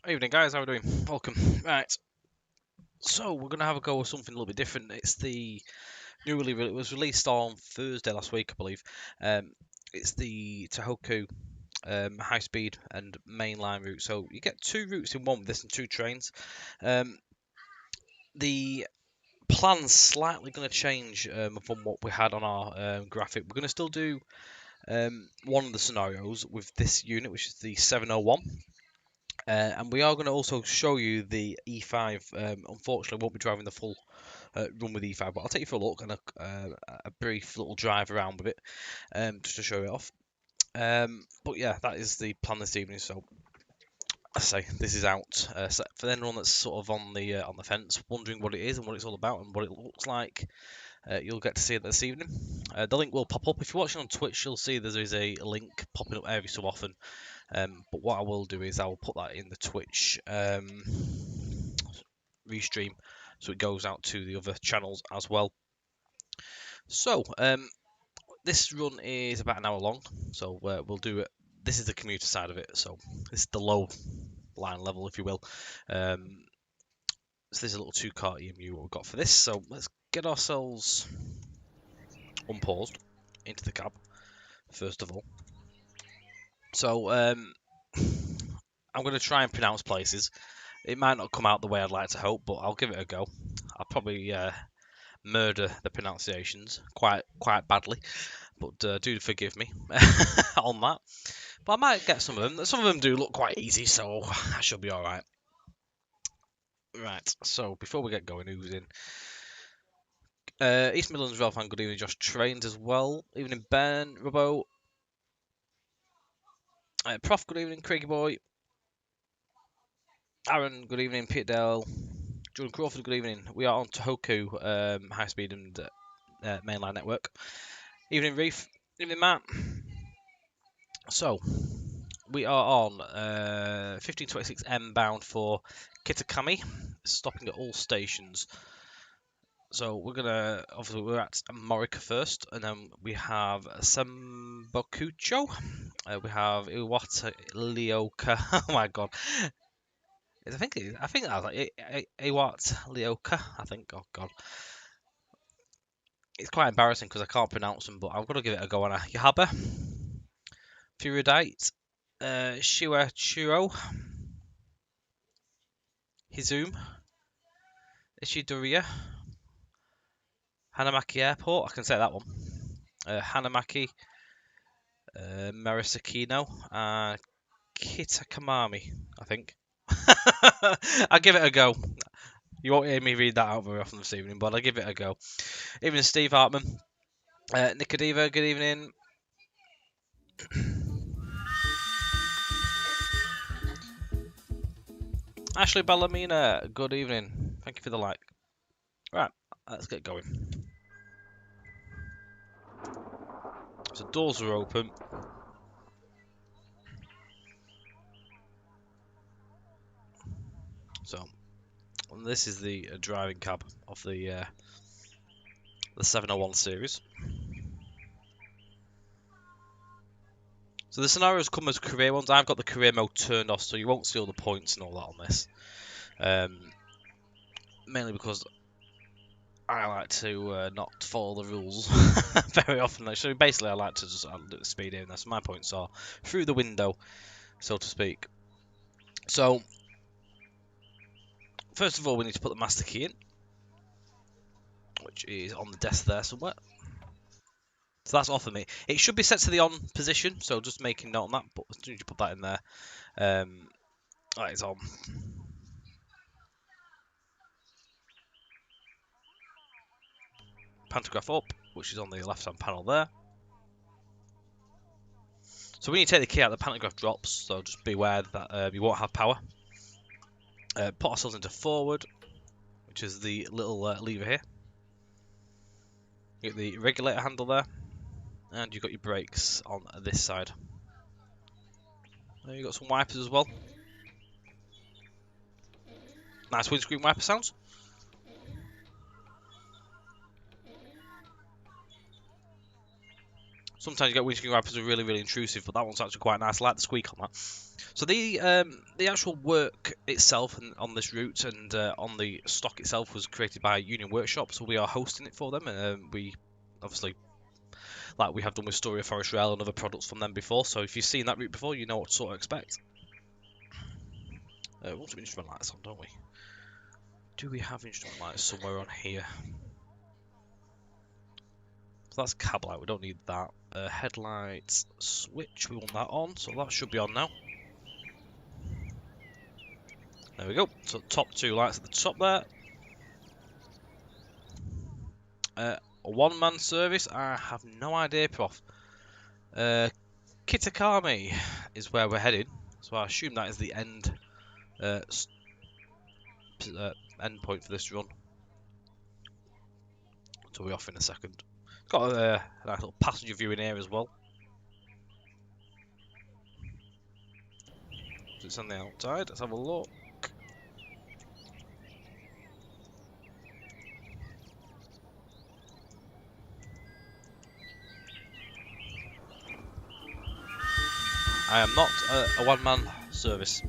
Evening guys, how are we doing? Welcome. Right, so we're going to have a go with something a little bit different. It's the it was released on Thursday last week, I believe. It's the Tohoku high speed and mainline route. So you get two routes in one with this and two trains. The plan's slightly going to change from what we had on our graphic. We're going to still do one of the scenarios with this unit, which is the 701. And we are going to also show you the E5. Unfortunately, I won't be driving the full run with E5, but I'll take you for a look and a brief little drive around with it, just to show it off. But yeah, that is the plan this evening. So, I say this is out. So for anyone that's sort of on the fence, wondering what it is and what it's all about and what it looks like, you'll get to see it this evening. The link will pop up. If you're watching on Twitch, you'll see there is a link popping up every so often. But what I will do is I will put that in the Twitch restream, so it goes out to the other channels as well. So this run is about an hour long, so we'll do it. This is the commuter side of it, so this is the low line level, if you will. So there's a little 2-car EMU what we've got for this. So let's get ourselves unpaused into the cab first of all. So I'm going to try and pronounce places. It might not come out the way I'd like to hope, but I'll give it a go. I'll probably murder the pronunciations quite badly, but do forgive me on that. But I might get some of them. Some of them do look quite easy, so I should be all right. Right. So before we get going, who's in? East Midlands Ralph, good evening. Josh Trains as well. Evening Ben, Robbo. Prof, good evening. Craigie Boy. Aaron, good evening. Peter Dale. Jordan Crawford, good evening. We are on Tohoku high speed and mainline network. Evening Reef. Evening Matt. So we are on 1526M bound for Kitakami, stopping at all stations. So obviously we're at Morika first, and then we have Sambokucho. We have Iwata Lyoka. Oh my god. I think that was like Iwat Lyoka. I think. Oh god. It's quite embarrassing because I can't pronounce them, but I'm gonna give it a go on a Yahaba. Furidite. Shiwa Churo. Hizum. Ishidoria. Hanamaki Airport. I can say that one. Hanamaki. Marisakino. Kitakamami, I think. I'll give it a go. You won't hear me read that out very often this evening, but I'll give it a go. Evening, Steve Hartman. Nicodiva, good evening. Ashley Ballamina, good evening. Thank you for the like. Right, let's get going. So doors are open. So this is the driving cab of the 701 series. So the scenarios come as career ones. I've got the career mode turned off, so you won't see all the points and all that on this. Mainly because I like to not follow the rules very often. So basically, I like to just do the speed in. That's my points are through the window, so to speak. So first of all, we need to put the master key in, which is on the desk there somewhere. So that's off of me. It should be set to the on position, so just making note on that. But as soon as you put that in there, that is on. Pantograph up, which is on the left-hand panel there. So when you take the key out, the pantograph drops, so just be aware that you won't have power. Put ourselves into forward, which is the little lever here. You get the regulator handle there, and you've got your brakes on this side. You've got some wipers as well. Nice windscreen wiper sounds. Sometimes you get windscreen wipers that are really, really intrusive, but that one's actually quite nice. I like the squeak on that. So the actual work itself on this route and on the stock itself was created by Union Workshop, so we are hosting it for them, and we obviously, like we have done with Story of Forest Rail and other products from them before. So if you've seen that route before, you know what to sort of expect. We want some instrument lights on, don't we? Do we have instrument lights somewhere on here? So that's cab light, we don't need that. Headlights switch, we want that on, so that should be on now. There we go. So top two lights at the top there. A one-man service, I have no idea, Prof. Kitakami is where we're heading, so I assume that is the end end point for this run. So we're off in a second. It's got a nice little passenger view in here as well. So it's on the outside. Let's have a look. I am not a one-man service.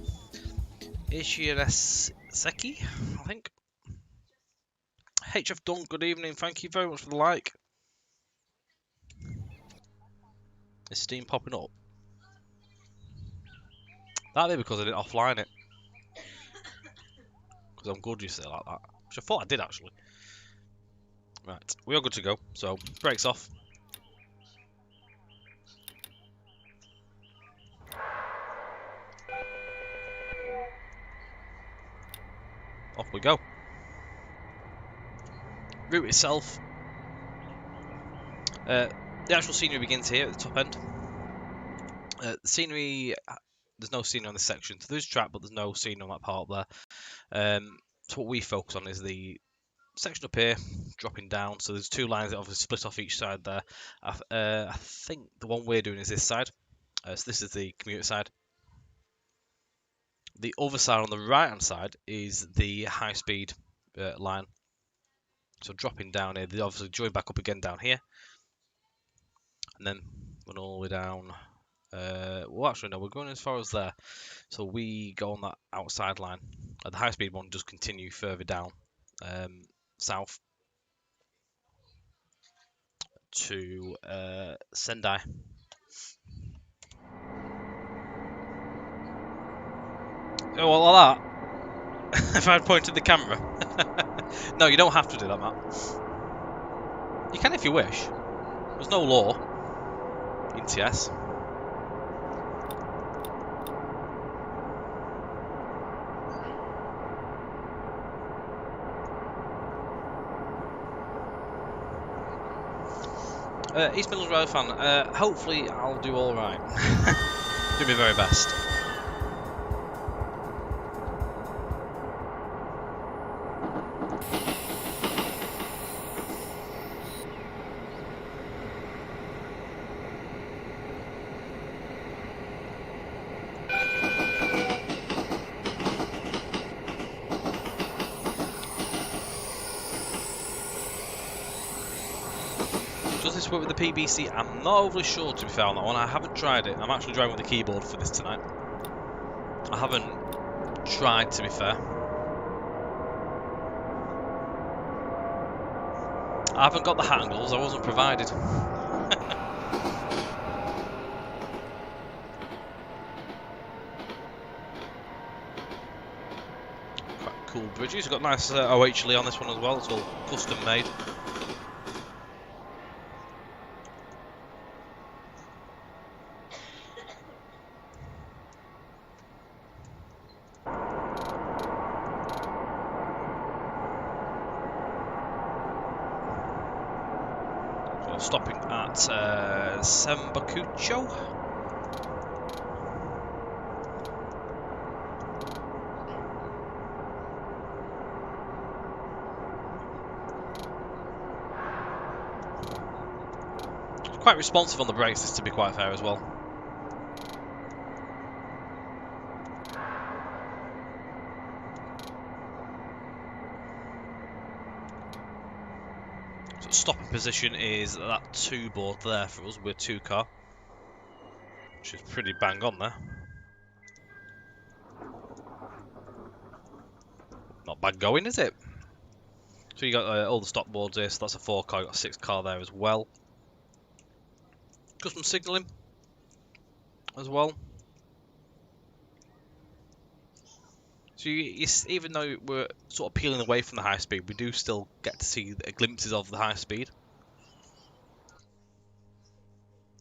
Ishineseki, I think. HF Dunk, good evening. Thank you very much for the like. Is Steam popping up? That'd be because I didn't offline it. Because I'm good, you say, like that. Which I thought I did, actually. Right, we are good to go. So, brakes off. Off we go. Route itself. The actual scenery begins here at the top end. The scenery, there's no scenery on this section. So there's track, but there's no scenery on that part there. So what we focus on is the section up here, dropping down. So there's two lines that obviously split off each side there. I think the one we're doing is this side. So this is the commuter side. The other side on the right hand side is the high speed line. So dropping down here, they obviously join back up again down here. And then going all the way down. Well, actually, no, we're going as far as there. So we go on that outside line. The high speed one does continue further down south to Sendai. Oh, well, like that. If I'd pointed the camera. No, you don't have to do that, Matt. You can if you wish. There's no law in TS. East Midlands Road fan. Hopefully, I'll do all right. Do my very best. Does this work with the PBC? I'm not overly sure, to be fair, on that one. I haven't tried it. I'm actually driving with the keyboard for this tonight. I haven't tried, to be fair. I haven't got the hat and gloves. I wasn't provided. Quite cool bridges. We've got nice OHLE on this one as well. It's all custom made. Stopping at Sembakucho. Quite responsive on the brakes, this, to be quite fair as well. So stopping position is that 2 board there for us. We're 2 car, which is pretty bang on there. Not bad going, is it? So you got all the stop boards here. So that's a 4 car. You got a 6 car there as well. Custom signalling as well. So even though we're sort of peeling away from the high speed, we do still get to see glimpses of the high speed.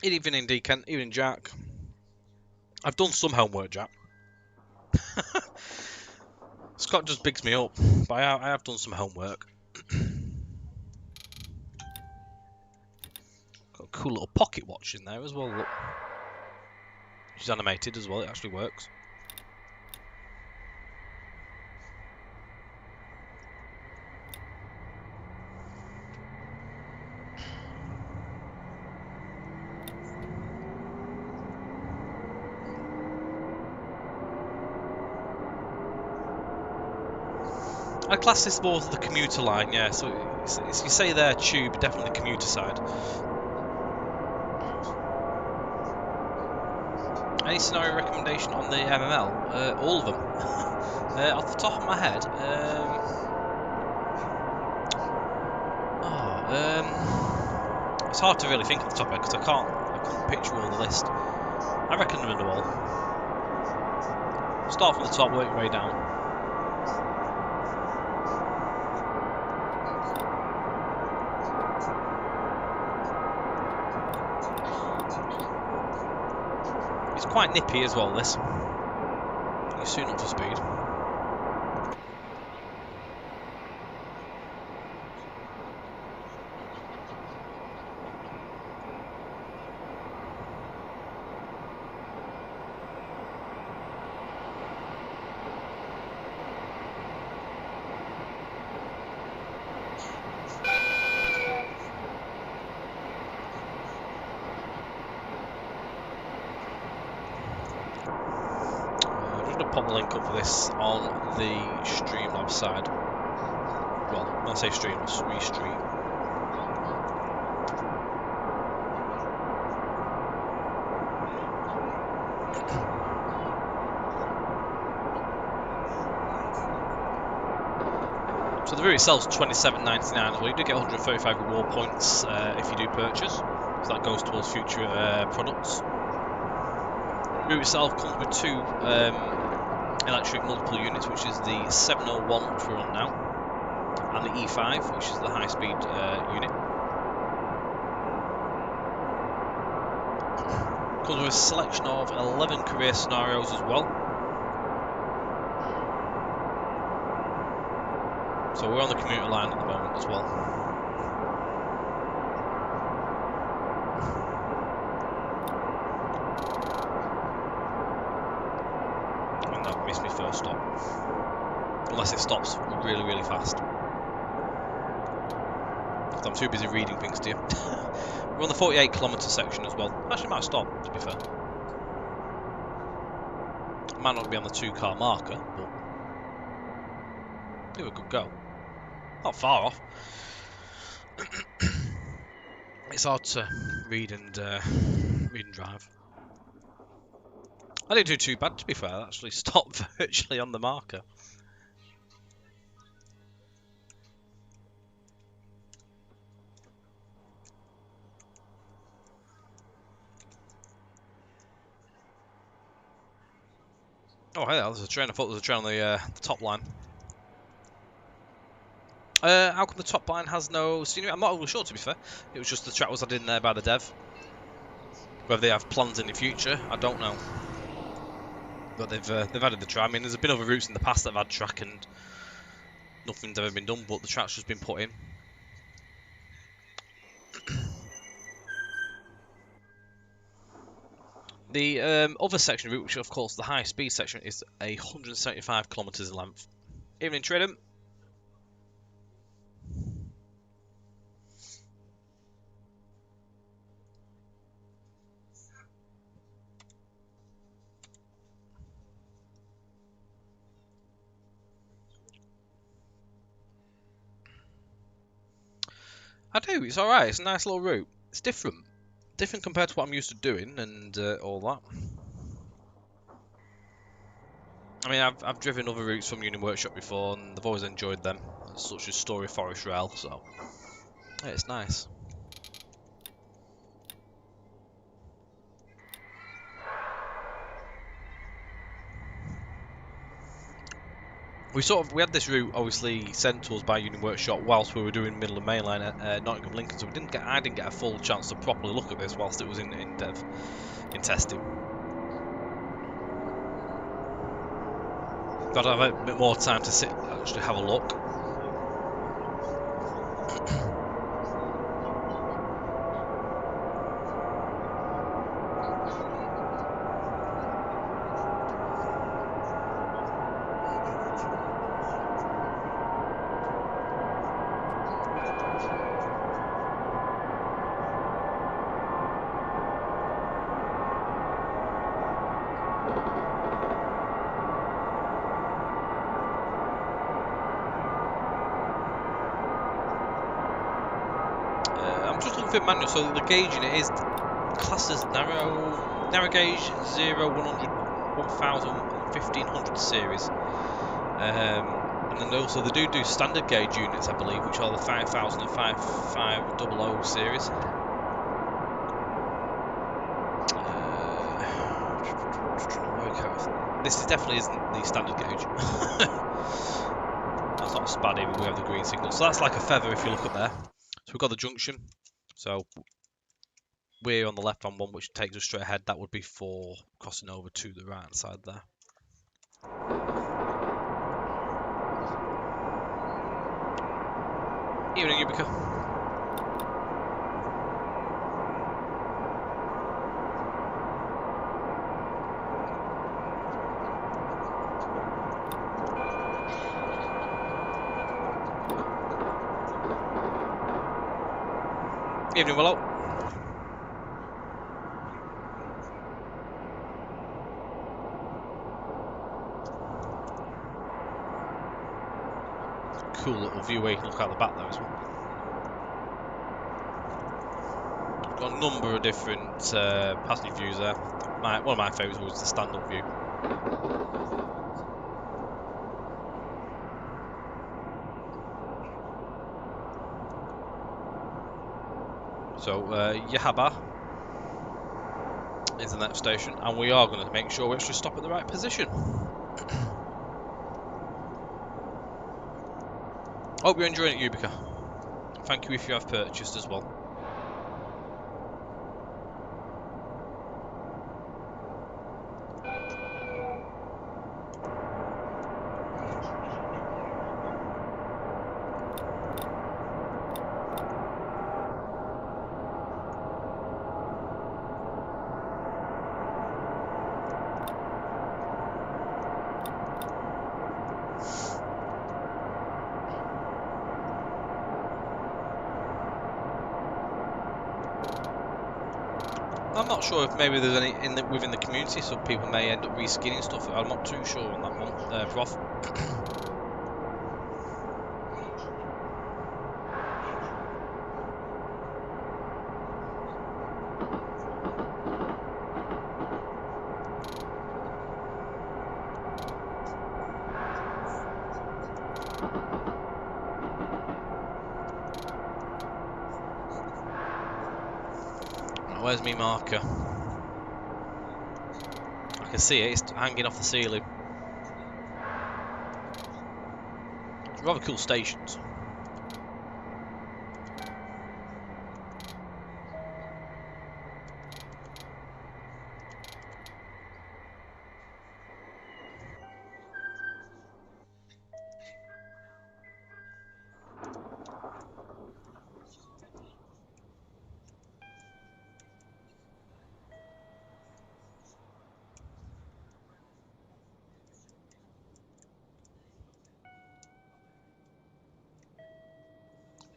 Even in Decant, even in Jack. I've done some homework, Jack. Scott just bigs me up, but I have done some homework. Got a cool little pocket watch in there as well, look. She's animated as well, it actually works. I class this more as the commuter line, yeah, so you say there tube, definitely the commuter side. Any scenario recommendation on the MML? All of them. Off the top of my head, it's hard to really think off the top of it because I couldn't picture all the list. I reckon them in the wall. Start from the top, work your way down. It's quite nippy as well, this. You're soon up to speed. Pop the link up for this on the Streamlabs side. Well, when I say Streamlabs, Restream. So the route itself is $27.99 as well. You do get 135 reward points if you do purchase, so that goes towards future products. The route itself comes with 2 electric multiple units, which is the 701 which we're on now, and the E5, which is the high speed unit. Comes with a selection of 11 career scenarios as well. So we're on the commuter line at the moment as well. And that missed me first stop. Unless it stops really, really fast. I'm too busy reading things to you. We're on the 48-kilometre section as well. Actually, might stop, to be fair. Might not be on the 2-car marker, but do a good go. Not far off. It's hard to read and drive. I didn't do too bad, to be fair. I actually stopped virtually on the marker. Oh, hey, there's a train. I thought there was a train on the top line. How come the top line has no scenery? I'm not really sure, to be fair. It was just the track was added in there by the dev. Whether they have plans in the future, I don't know. But they've added the track. I mean, there's been other routes in the past that have had track and nothing's ever been done, but the track's just been put in. The other section of route, which of course the high speed section, is 175 kilometres in length. Evening, Trident. I do. It's all right. It's a nice little route. It's different, different compared to what I'm used to doing and all that. I mean, I've driven other routes from Union Workshop before, and I've always enjoyed them, such as Story Forest Rail. So yeah, it's nice. We had this route obviously sent to us by Union Workshop whilst we were doing Middle and Mainline at Nottingham Lincoln, so I didn't get a full chance to properly look at this whilst it was in testing. Got to have a bit more time to sit actually have a look. I'm just looking for manual, so the gauge in it is classed as narrow gauge 0, 100, 1000, 1500 series. And then also they do standard gauge units, I believe, which are the 5000 and 5500 series. Just trying to work out if this definitely isn't the standard gauge. That's not a spad even, we have the green signal. So that's like a feather if you look up there. So we've got the junction. So we're on the left hand one, which takes us straight ahead. That would be for crossing over to the right hand side there. Evening, Ubica. Evening, Willow. Cool little view where you can look out the back there as well. Got a number of different passenger views there. One of my favourites was the stand-up view. So Yahaba is the next station, and we are going to make sure we actually stop at the right position. Hope you're enjoying it, Ubica. Thank you if you have purchased as well. I'm not sure if maybe there's any within the community, so people may end up reskinning stuff. I'm not too sure on that one, Prof. Where's me marker? I can see it, it's hanging off the ceiling. It's rather cool stations.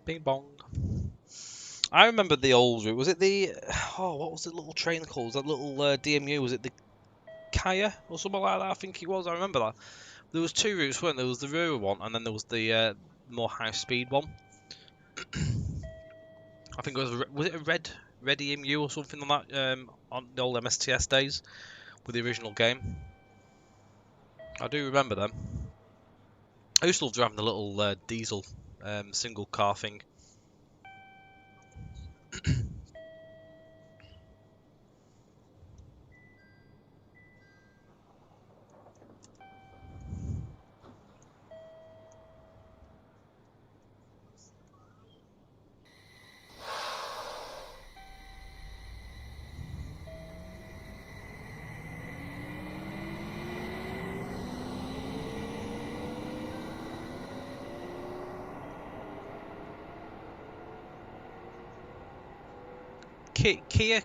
Bing bong. I remember the old route. Was it the... Oh, what was the little train called? That little DMU? Was it the Kaya or something like that? I think it was. I remember that. There was two routes, weren't there? There was the rural one, and then there was the more high-speed one. I think it was it a red EMU or something like that on the old MSTS days with the original game. I do remember them. I used to love driving the little diesel single car thing.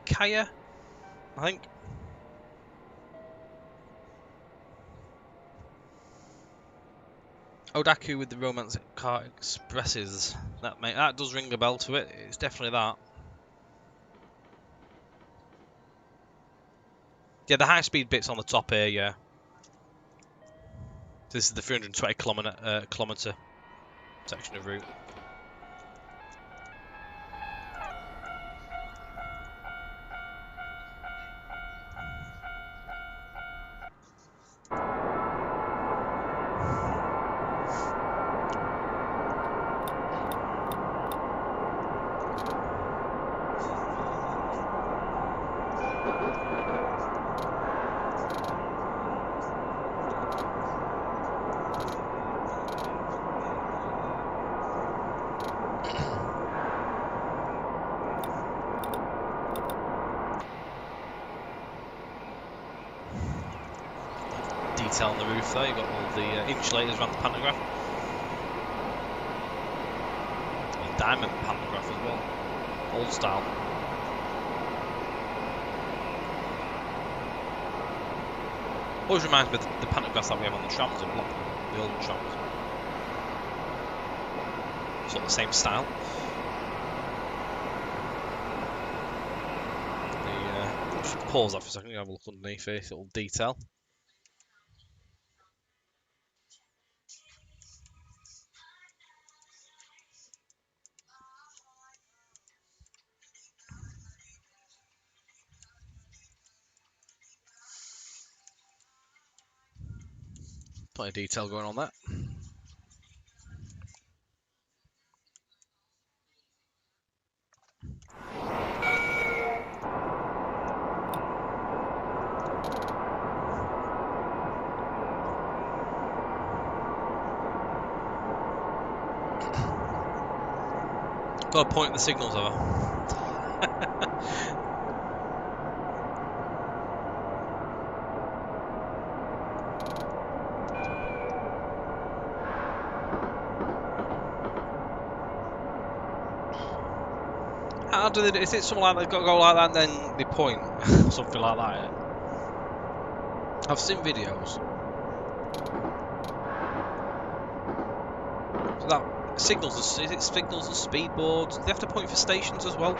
Kaya, I think. Odaku with the Romance Car Expresses. That does ring a bell to it. It's definitely that. Yeah, the high speed bit's on the top here. Yeah. This is the 320 kilometer section of route. Detail on the roof there. You've got all the insulators around the pantograph. A diamond pantograph as well. Old style. Always reminds me of the pantographs that we have on the trams in Blackpool, the old trams. Sort of the same style. Just pause that for a second, you have a look underneath here, little detail. Plenty of detail going on there. Got to point the signals over. How do they? Is it something like they've got to go like that and then they point, something like that? I've seen videos. So that signals. Is it signals and speed boards? They have to point for stations as well.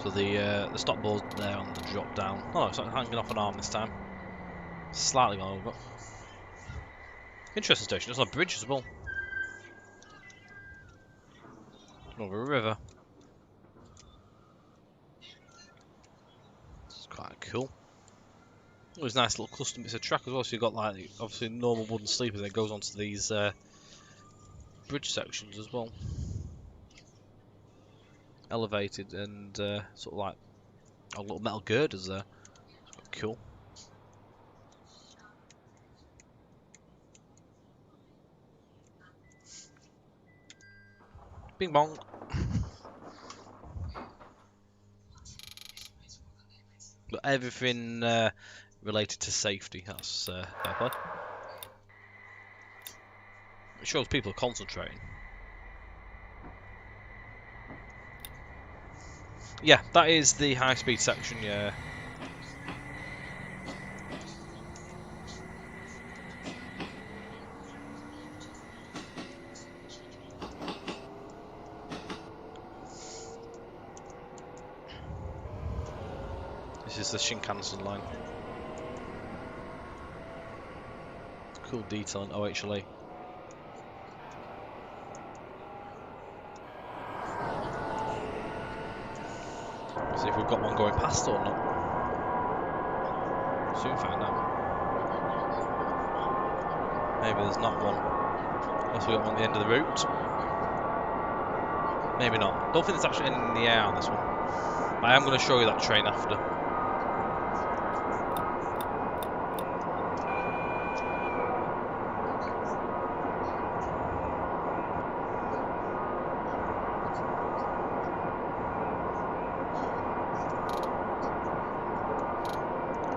So the stop board's there on the drop down. Oh, it's not hanging off an arm this time. Slightly gone over. Interesting station. It's on a bridge as well. Over a river. It's quite cool. Oh, there's nice little custom bits of track as well. So you've got like obviously normal wooden sleepers, and it goes onto these bridge sections as well. Elevated and sort of like little metal girders there. It's quite cool. Bing bong. But everything related to safety. That's fair play. It shows people are concentrating. Yeah, that is the high-speed section. Yeah. This is the Shinkansen line. Cool detail in OHLA. See if we've got one going past or not. Soon find out. Maybe there's not one. Unless we got one at the end of the route. Maybe not. Don't think there's actually any in the air on this one. But I am going to show you that train after.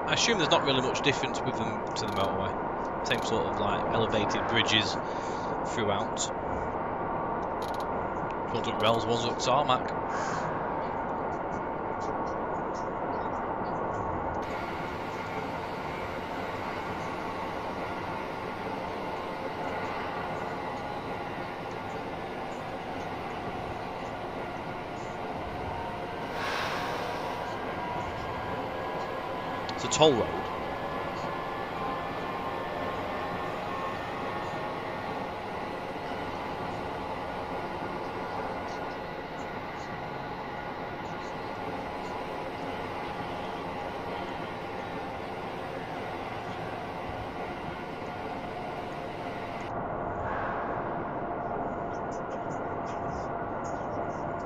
I assume there's not really much difference with them to the motorway. Same sort of like elevated bridges throughout. One's up rails, one's up tarmac. It's a toll road.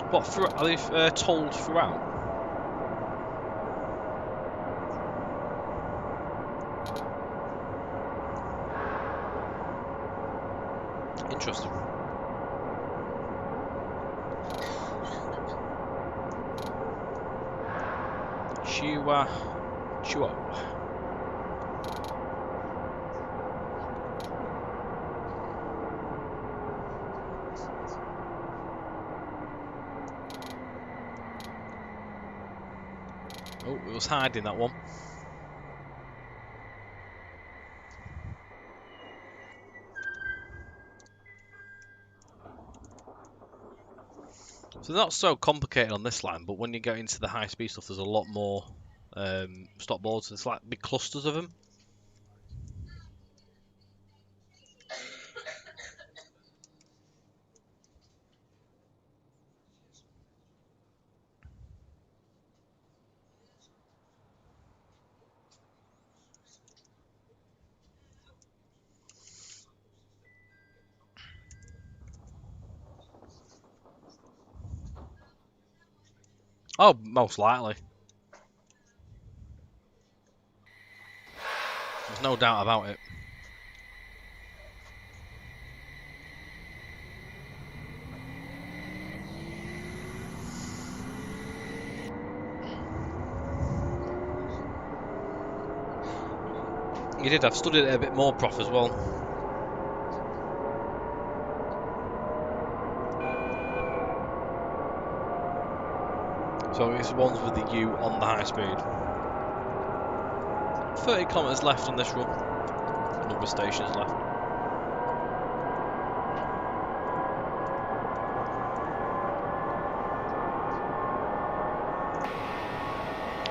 What, are they tolled throughout? Interesting. Shua. Oh, it was hiding that one. So they're not so complicated on this line, but when you get into the high speed stuff, there's a lot more stop boards. It's like big clusters of them. Oh, most likely. There's no doubt about it. You did. I've studied it a bit more, Prof, as well. So it's ones with the U on the high speed. 30 kilometres left on this run. A number of stations left.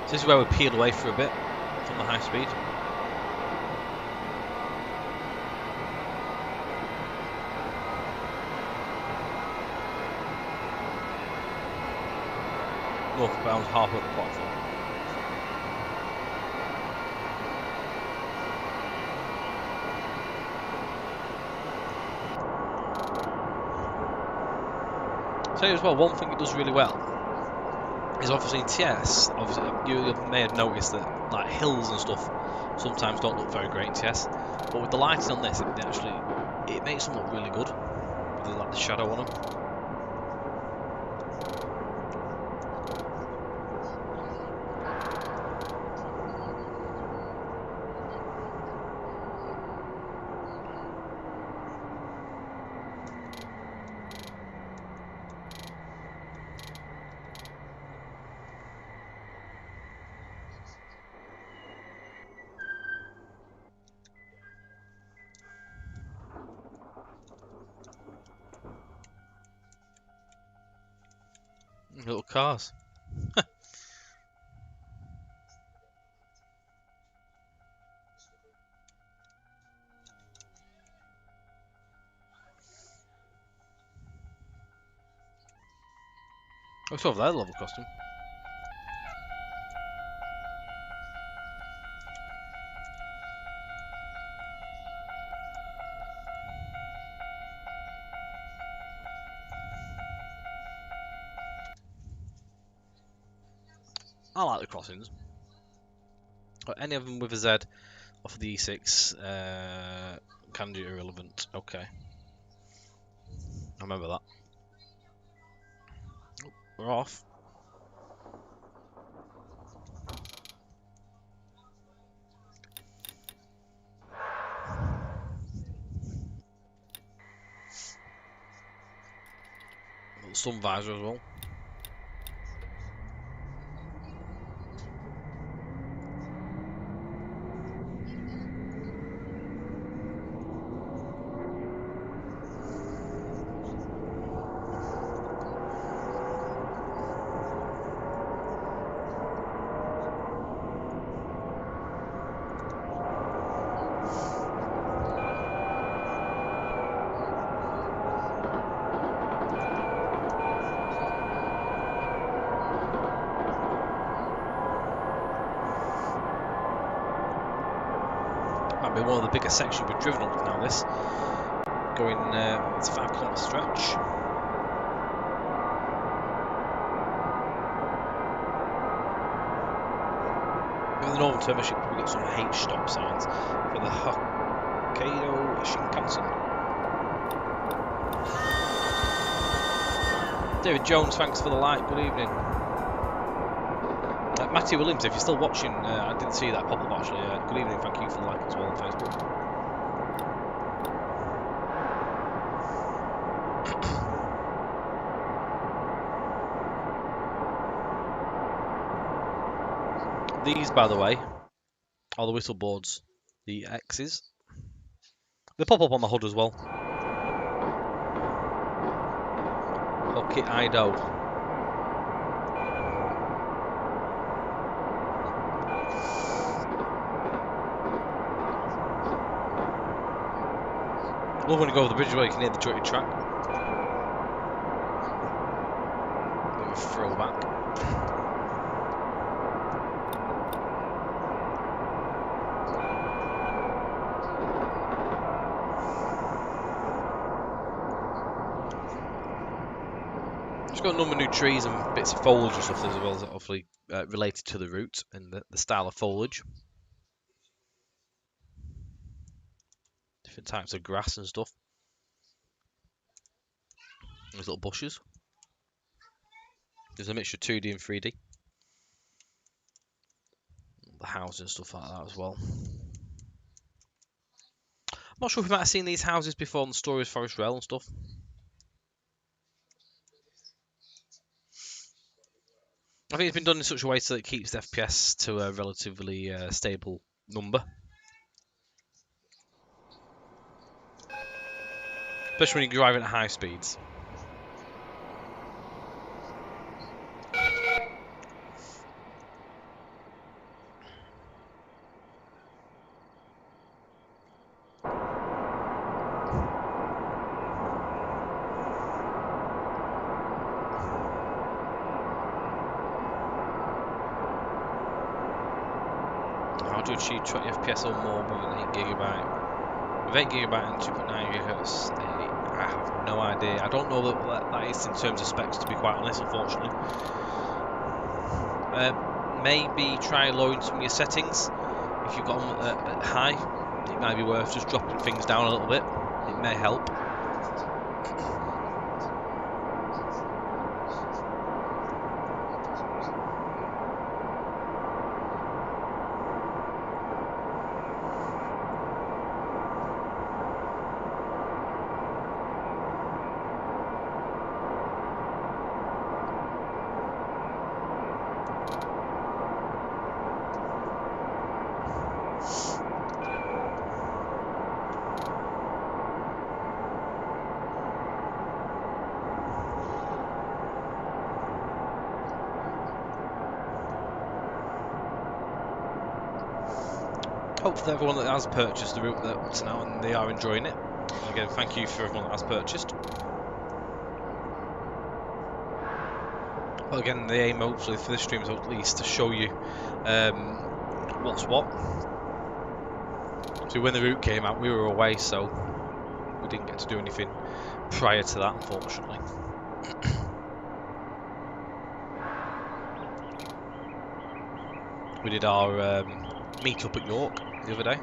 So this is where we peel away for a bit from the high speed. Northbound half up the platform. So as well, one thing it does really well is obviously in TS. Obviously, you may have noticed that like hills and stuff sometimes don't look very great in TS, but with the lighting on this, it makes them look really good with like the shadow on them. Little cars. What's over there, level costume? I like the crossings. Any of them with a Z off of the E6 can do irrelevant. Okay. I remember that. Oh, we're off. Little sun visor as well. Might be one of the bigger sections we've driven up now. This going, it's a 5 km stretch. With the Northern Terminal, we've got some H stop signs for the Hokkaido Shinkansen. David Jones, thanks for the like. Good evening. Matthew Williams, if you're still watching, I didn't see that pop up actually. Good evening, thank you for the like as well on Facebook. These, by the way, are the whistle boards, the X's. They pop up on the HUD as well. Hokkaido. I love when you go over the bridge where you can hear the jointed track. Bit of a throwback. It's got a number of new trees and bits of foliage and stuff as well as obviously related to the route and the style of foliage. Different types of grass and stuff. There's little bushes. There's a mixture of 2D and 3D. The houses and stuff like that as well. I'm not sure if you might have seen these houses before on the Stories Forest Rail and stuff. I think it's been done in such a way so that it keeps the FPS to a relatively stable number. Especially when you're driving at high speeds. How do you achieve 20 FPS or more with an 8GB? With 8GB and 2.9 GHz, I have no idea. I don't know what that is in terms of specs, to be quite honest, unfortunately. Maybe try lowering some of your settings. If you've got them at high, it might be worth just dropping things down a little bit. It may help. Hopefully everyone that has purchased the route up to now and they are enjoying it. Again, thank you for everyone that has purchased. But again, the aim hopefully for this stream is at least to show you what's what. So when the route came out, we were away, so we didn't get to do anything prior to that, unfortunately. We did our meet up at York the other day.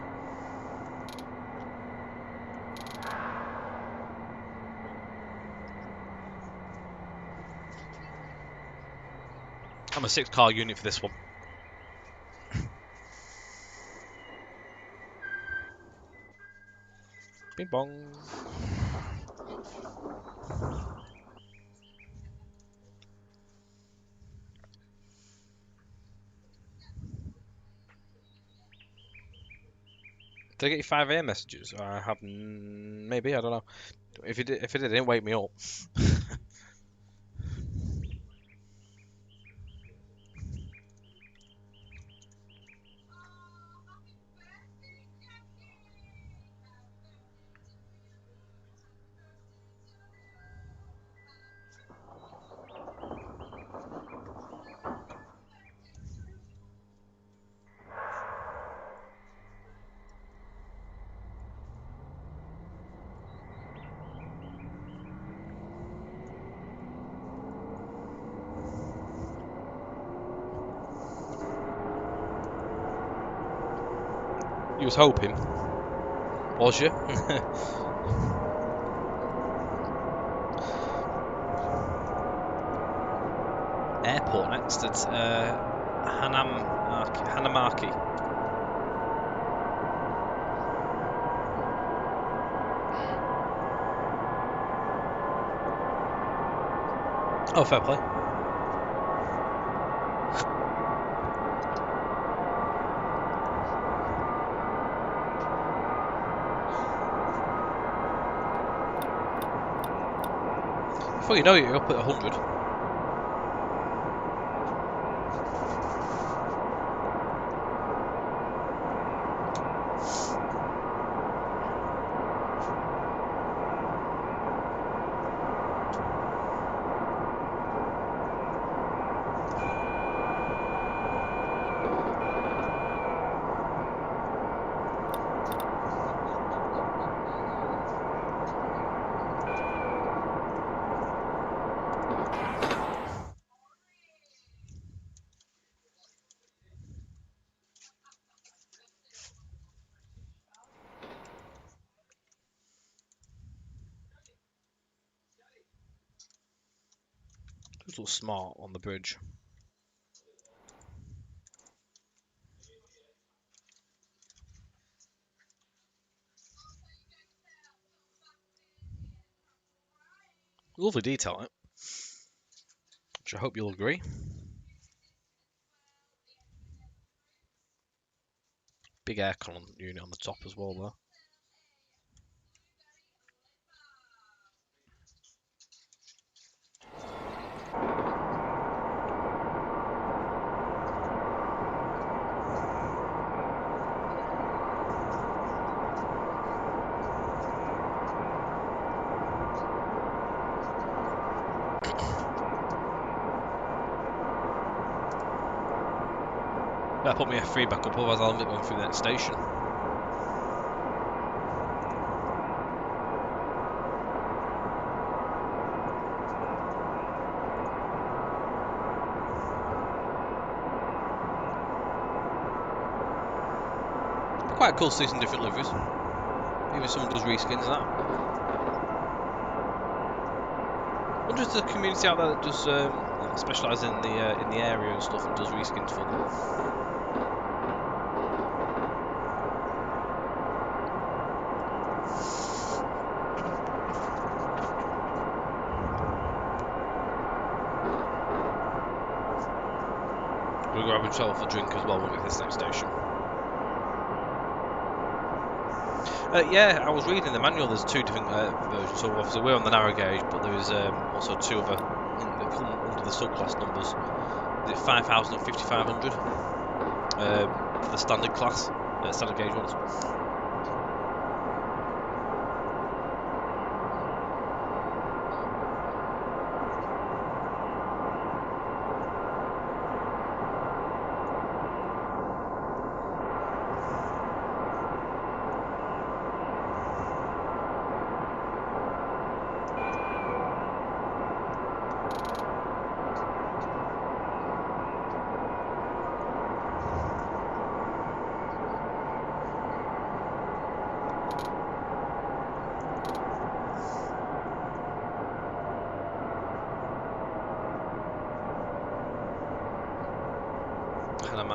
I'm a 6-car unit for this one. Bing bong. Did I get you 5 AM messages? I have maybe, I don't know. If it didn't wake me up. You was hoping. Was you? Airport next at Hanamaki. Oh, fair play. Before you know it, you're up at 100. A little smart on the bridge. Lovely detail, it. Which I hope you'll agree. Big aircon unit on the top as well, though. Better put my F3 back up, otherwise I'll end up going through the next station. Quite cool to see some different liveries. Even someone does reskins and that. I wonder if there's a community out there that does specialise in the area and stuff and does reskins for them. We'll grab ourselves a drink as well when we get to this next station. Yeah, I was reading the manual. There's 2 different versions. So obviously we're on the narrow gauge, but there is also 2 other that come under the subclass numbers. Is it 5,000 and 5,500 for the standard class, standard gauge ones?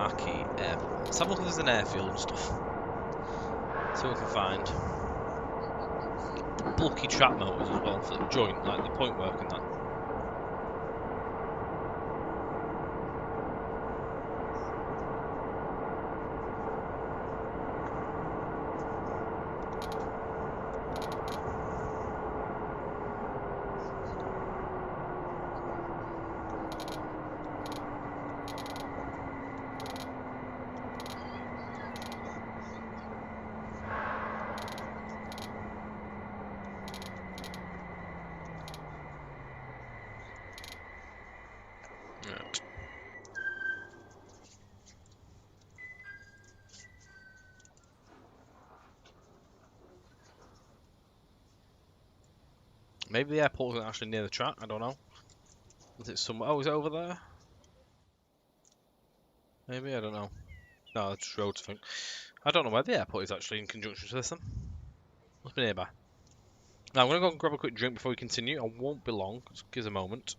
marquee airport. Let's have a look if there's an airfield and stuff. See what we can find. Bulky track motors as well for the joint, like the point work and that. Right. Maybe the airport isn't actually near the track, I don't know. Is it somewhere? Oh, is it over there? Maybe, I don't know. No, it's just roads, I think. I don't know where the airport is actually in conjunction to this then. Must be nearby. Now, I'm going to go and grab a quick drink before we continue. I won't be long. Just give us a moment.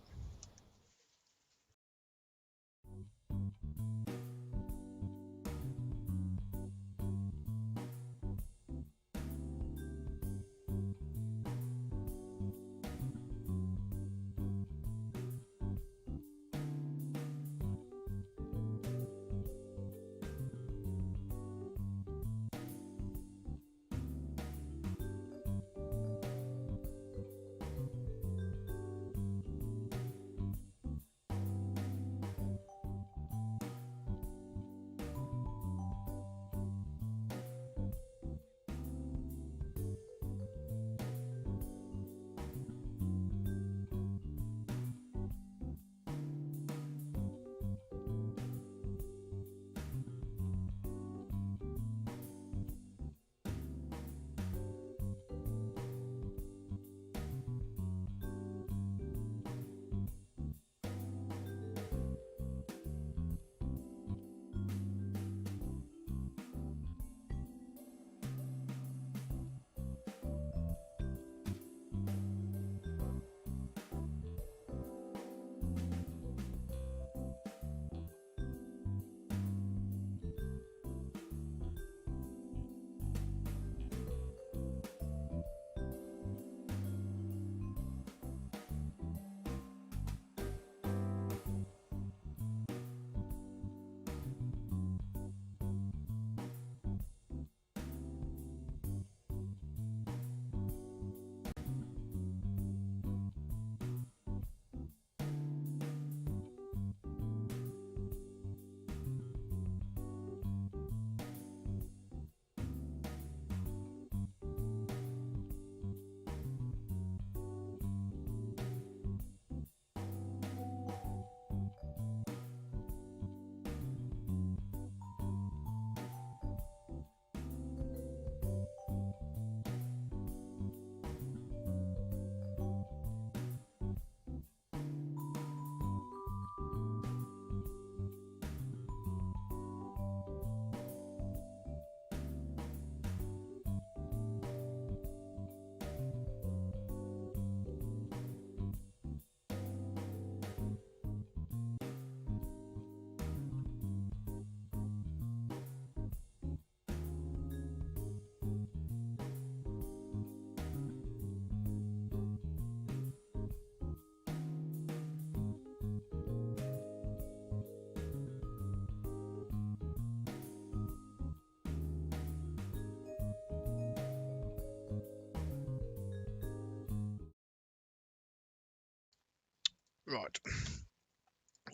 Right.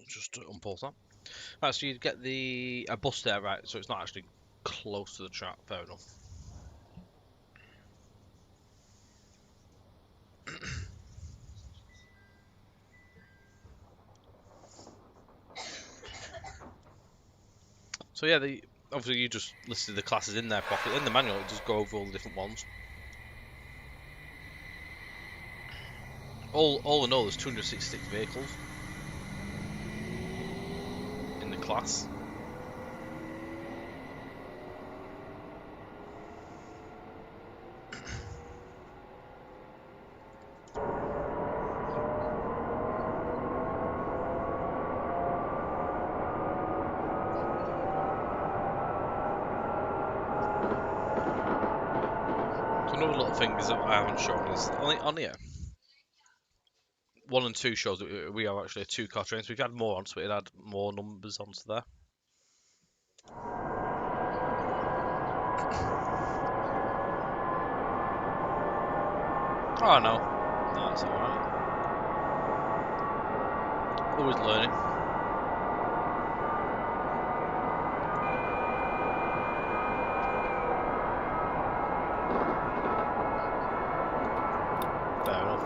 Just to unpause that. Right, so you get a bus there, right? So it's not actually close to the track. Fair enough. So yeah, obviously you just listed the classes in there properly. In the manual, it does go over all the different ones. All in all, there's 266 vehicles in the class. Another little thing is that I haven't shown is on here. 1 and 2 shows that we are actually a 2-car train, so we've had more on, so it'd add more numbers onto there. Oh no, that's alright. Always learning. Fair enough.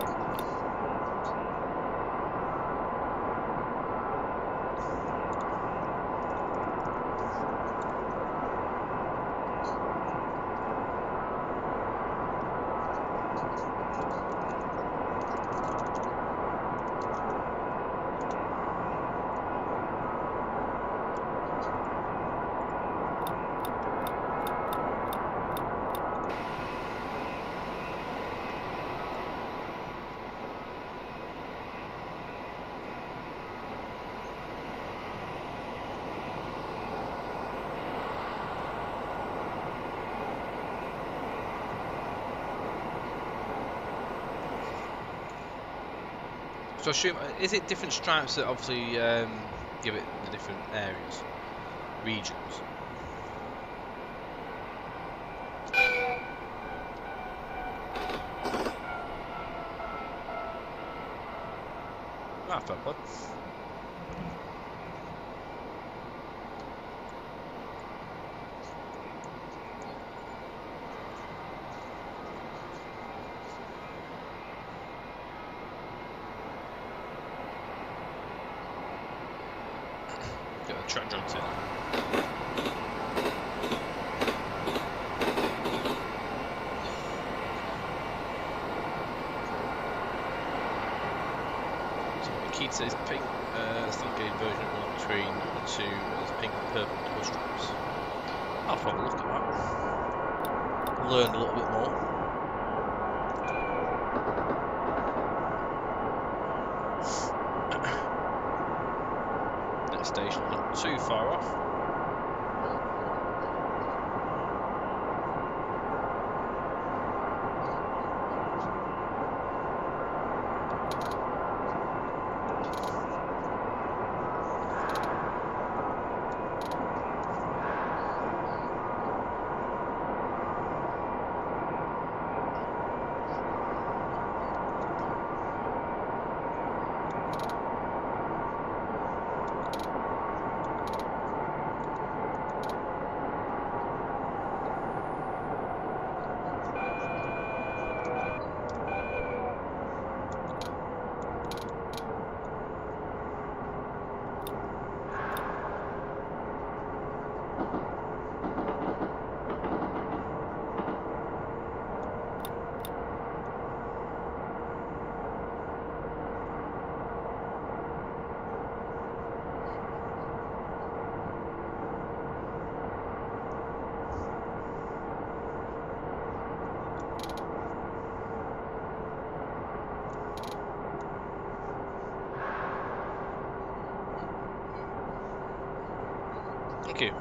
So I assume, is it different stripes that obviously give it the different areas, regions? Ah, fair play. Get the track joints in. Nikita is pink, standard gauge version of between the two is pink and purple double stripes. I'll have a look at that. Learn a little bit more. Next station's not too far off. Thank you.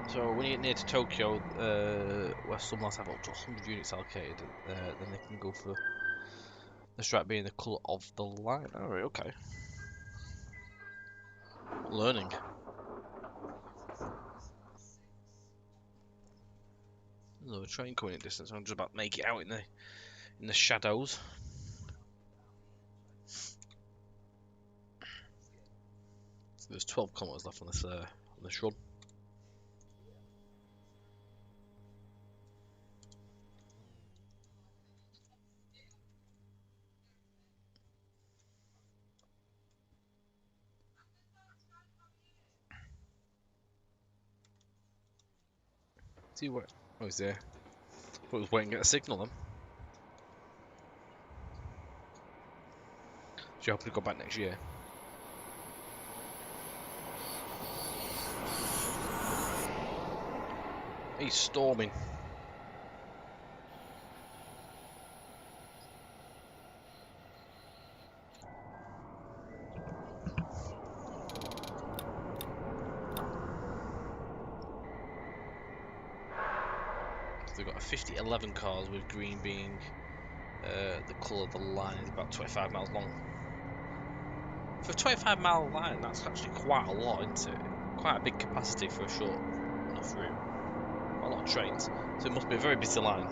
So when you get near to Tokyo, where some lads have up to 100 units allocated, then they can go for the stripe being the colour of the line. Alright, okay. Learning. Another train coming in distance. I'm just about to make it out in the shadows. So there's 12 kilometers left on this run. See what? Oh, he's there. I was waiting to get a signal then. So you're hoping to go back next year. He's storming. we've got a 5011 cars with green being the colour of the line is about 25 miles long. For a 25-mile line, that's actually quite a lot, isn't it? Quite a big capacity for a short enough route. Quite a lot of trains, so it must be a very busy line.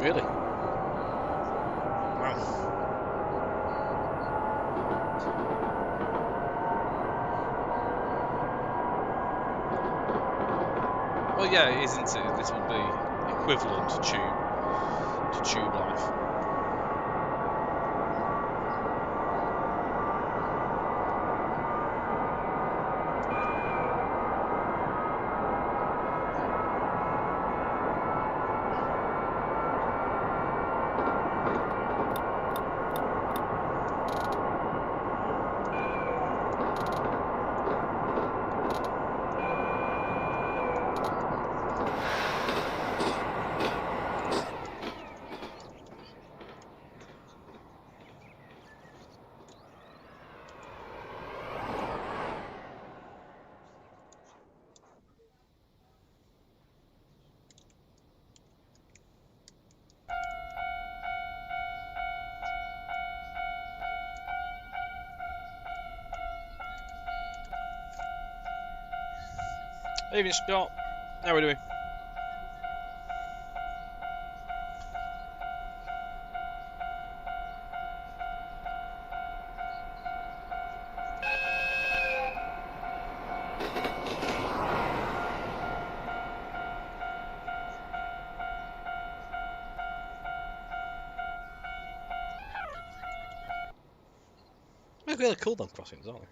Really? Wow. Well, yeah, it is, isn't it? This would be equivalent to tube life. Evening, Scott. How are we doing? They're really cool, them crossings, aren't they?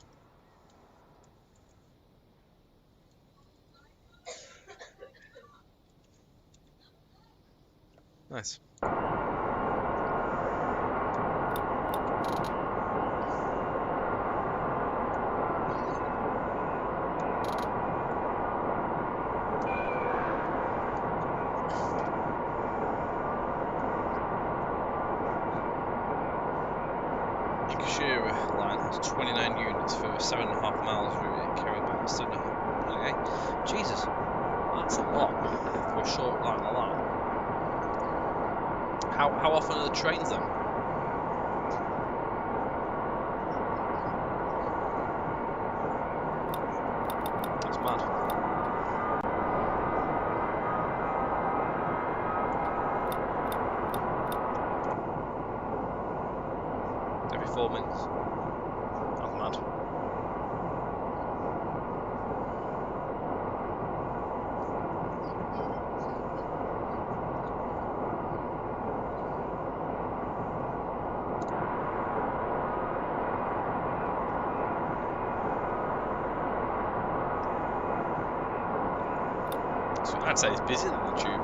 Nice. Line has 29 units for 7.5 miles route, carried by 7.5. Okay, Jesus, that's a lot for a short line like that. How often are the trains then? That's mad. Every 4 minutes. That's mad. So I'd say it's busier than the tube.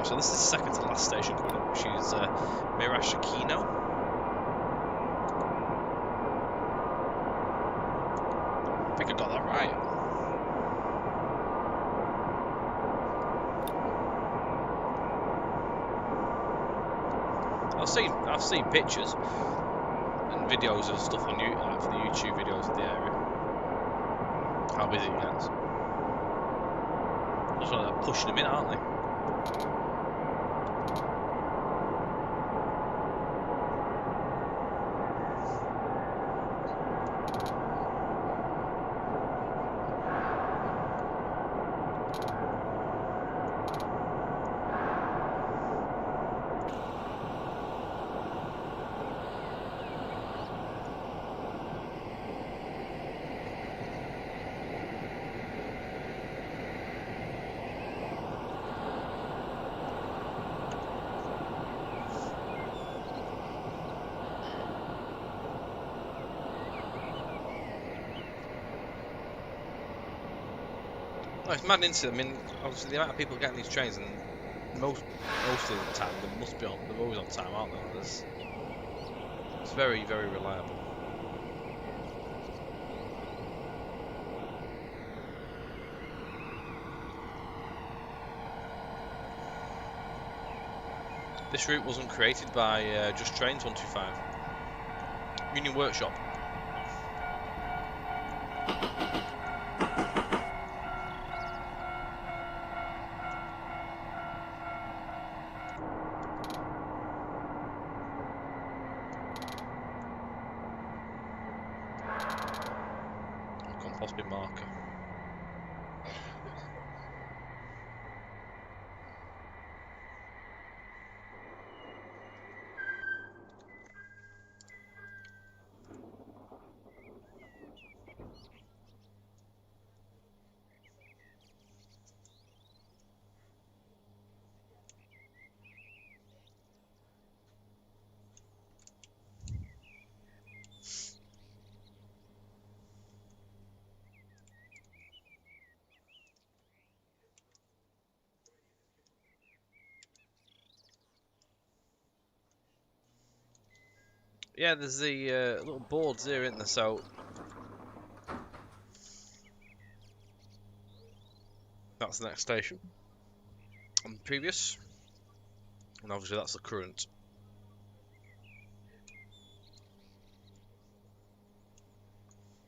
So this is the second to last station coming up, which is Mirashikino. I think I got that right. I've seen pictures and videos and stuff on YouTube, like for the YouTube videos of the area. How busy it gets. Just like they're pushing them in, aren't they? Oh, it's mad, isn't it? I mean, obviously the amount of people getting these trains, and most of the time they must be on. They're always on time, aren't they? It's very, very reliable. This route wasn't created by Just Trains 125. Union Workshop. Compost bin marker. Yeah, there's the little boards here, isn't there? So that's the next station. And the previous. And obviously that's the current.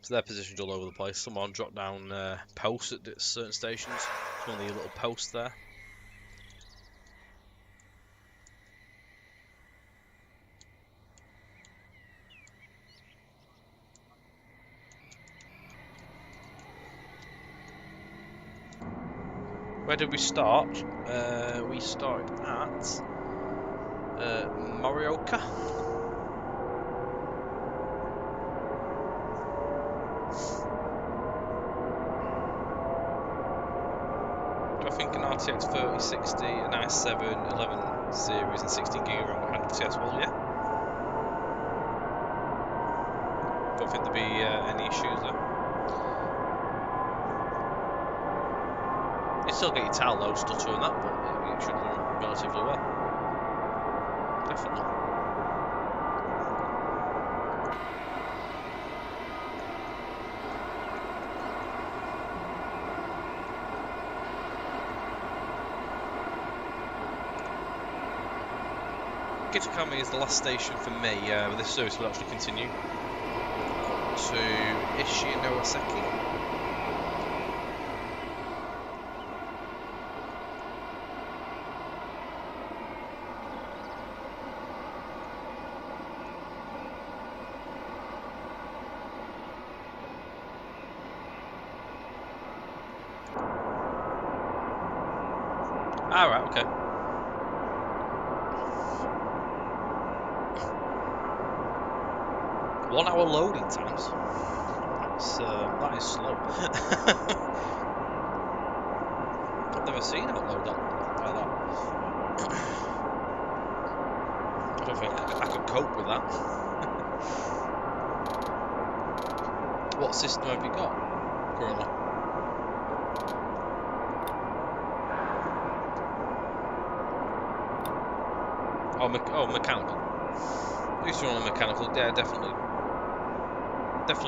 So they're positioned all over the place. Someone dropped down posts at certain stations. It's one of the little posts there. Where did we start? We started at Morioka. I think an RTX 3060, an i7, 11 series and 16 gig of RAM had successful, yeah. Don't think there'd be any issues there. You still get your towel low stutter and that, but it should run relatively well. Definitely. Kitakami is the last station for me. This service will actually continue to Ishinoosaki. Alright, okay. One hour loading times. That is slow. I've never seen it load that like that. I don't think I could cope with that. What system have you got currently? Oh, mechanical. Used to run on mechanical, yeah, definitely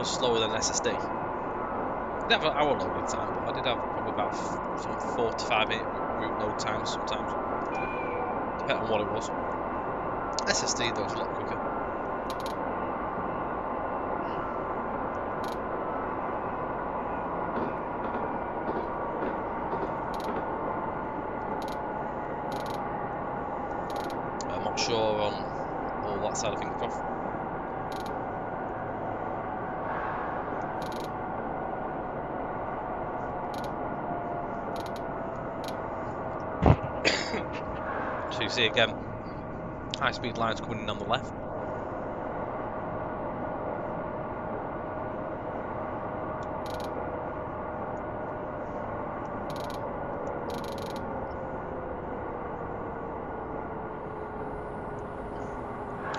slower than SSD. I did have an hour loading time, but I did have probably about 4 to 5 minute route load times sometimes, depending on what it was. SSD though was a lot quicker. I'm not sure on all that side of things, Prof. So you see again, high-speed lines coming in on the left.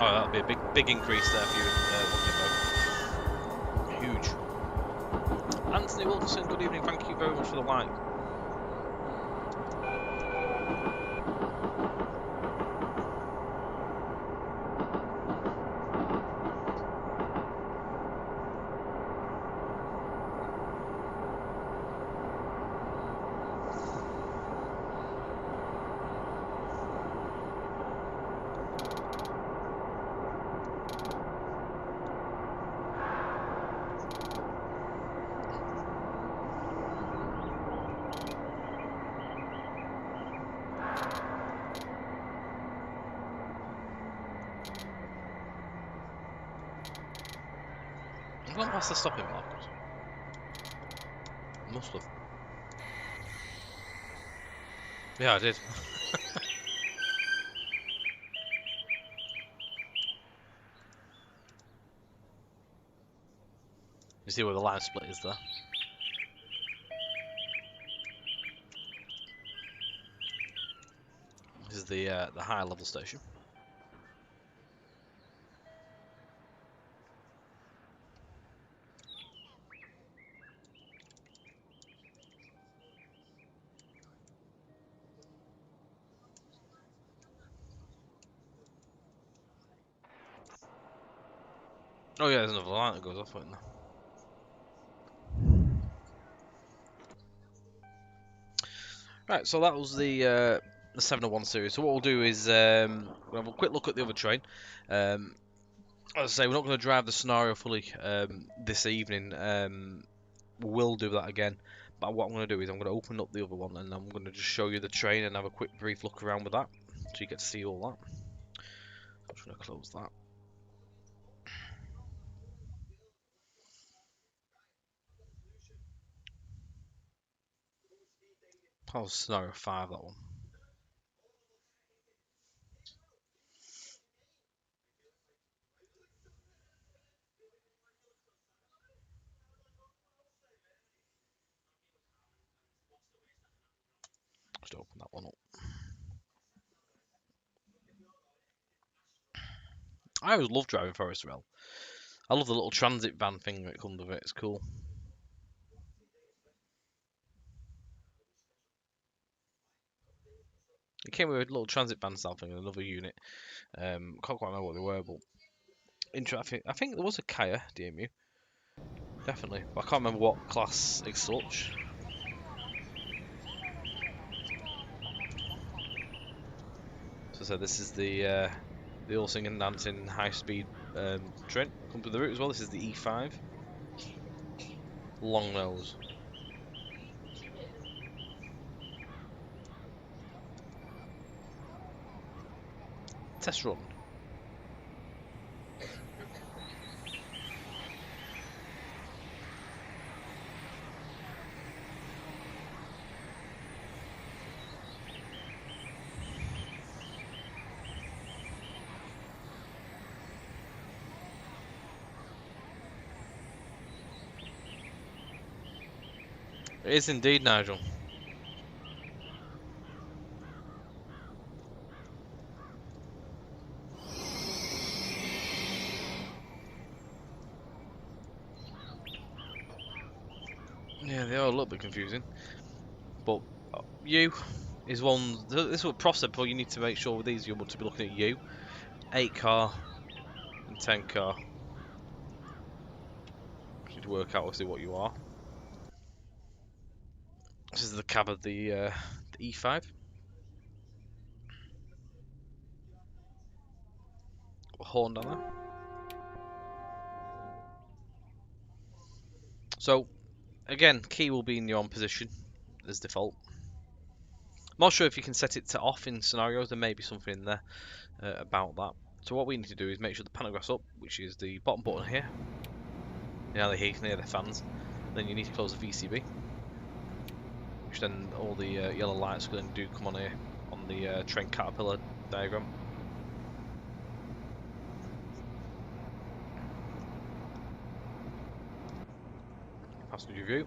Oh, that'll be a big increase there for you. Huge. Anthony Wilkinson, good evening. Thank you very much for the like. I've gone past the stopping markers. Must have. Yeah, I did. You see where the line split is there? This is the high level station. Oh yeah, there's another line that goes off right now. Right, so that was the 701 series. So what we'll do is we'll have a quick look at the other train. As I say, we're not going to drive the scenario fully this evening. We will do that again. But what I'm going to do is I'm going to open up the other one and I'm going to just show you the train and have a quick brief look around with that. So you get to see all that. I'm just going to close that. That was scenario 5, that one. Just open that one up. I always love driving Forest Rail. I love the little transit van thing that comes with it. It's cool. It came with a little transit van style thing and another unit. Can't quite remember what they were, but I think there was a Kaya DMU. Definitely. But I can't remember what class as such. So this is the all singing and dancing high speed train. Comes with the route as well. This is the E5. Long nose. Test run. It is indeed, Nigel. Yeah, they are a little bit confusing. But U is one. This is what Prof said, but you need to make sure with these you want to be looking at U. 8 car and 10 car. You need to work out obviously what you are. This is the cab of the E5. Horn down there. So again, key will be in your own position as default. I'm not sure if you can set it to off in scenarios. There may be something in there about that. So what we need to do is make sure the pantograph's up, which is the bottom button here. Near the fans. Then you need to close the VCB, which then all the yellow lights do come on here on the train caterpillar diagram. Passenger view.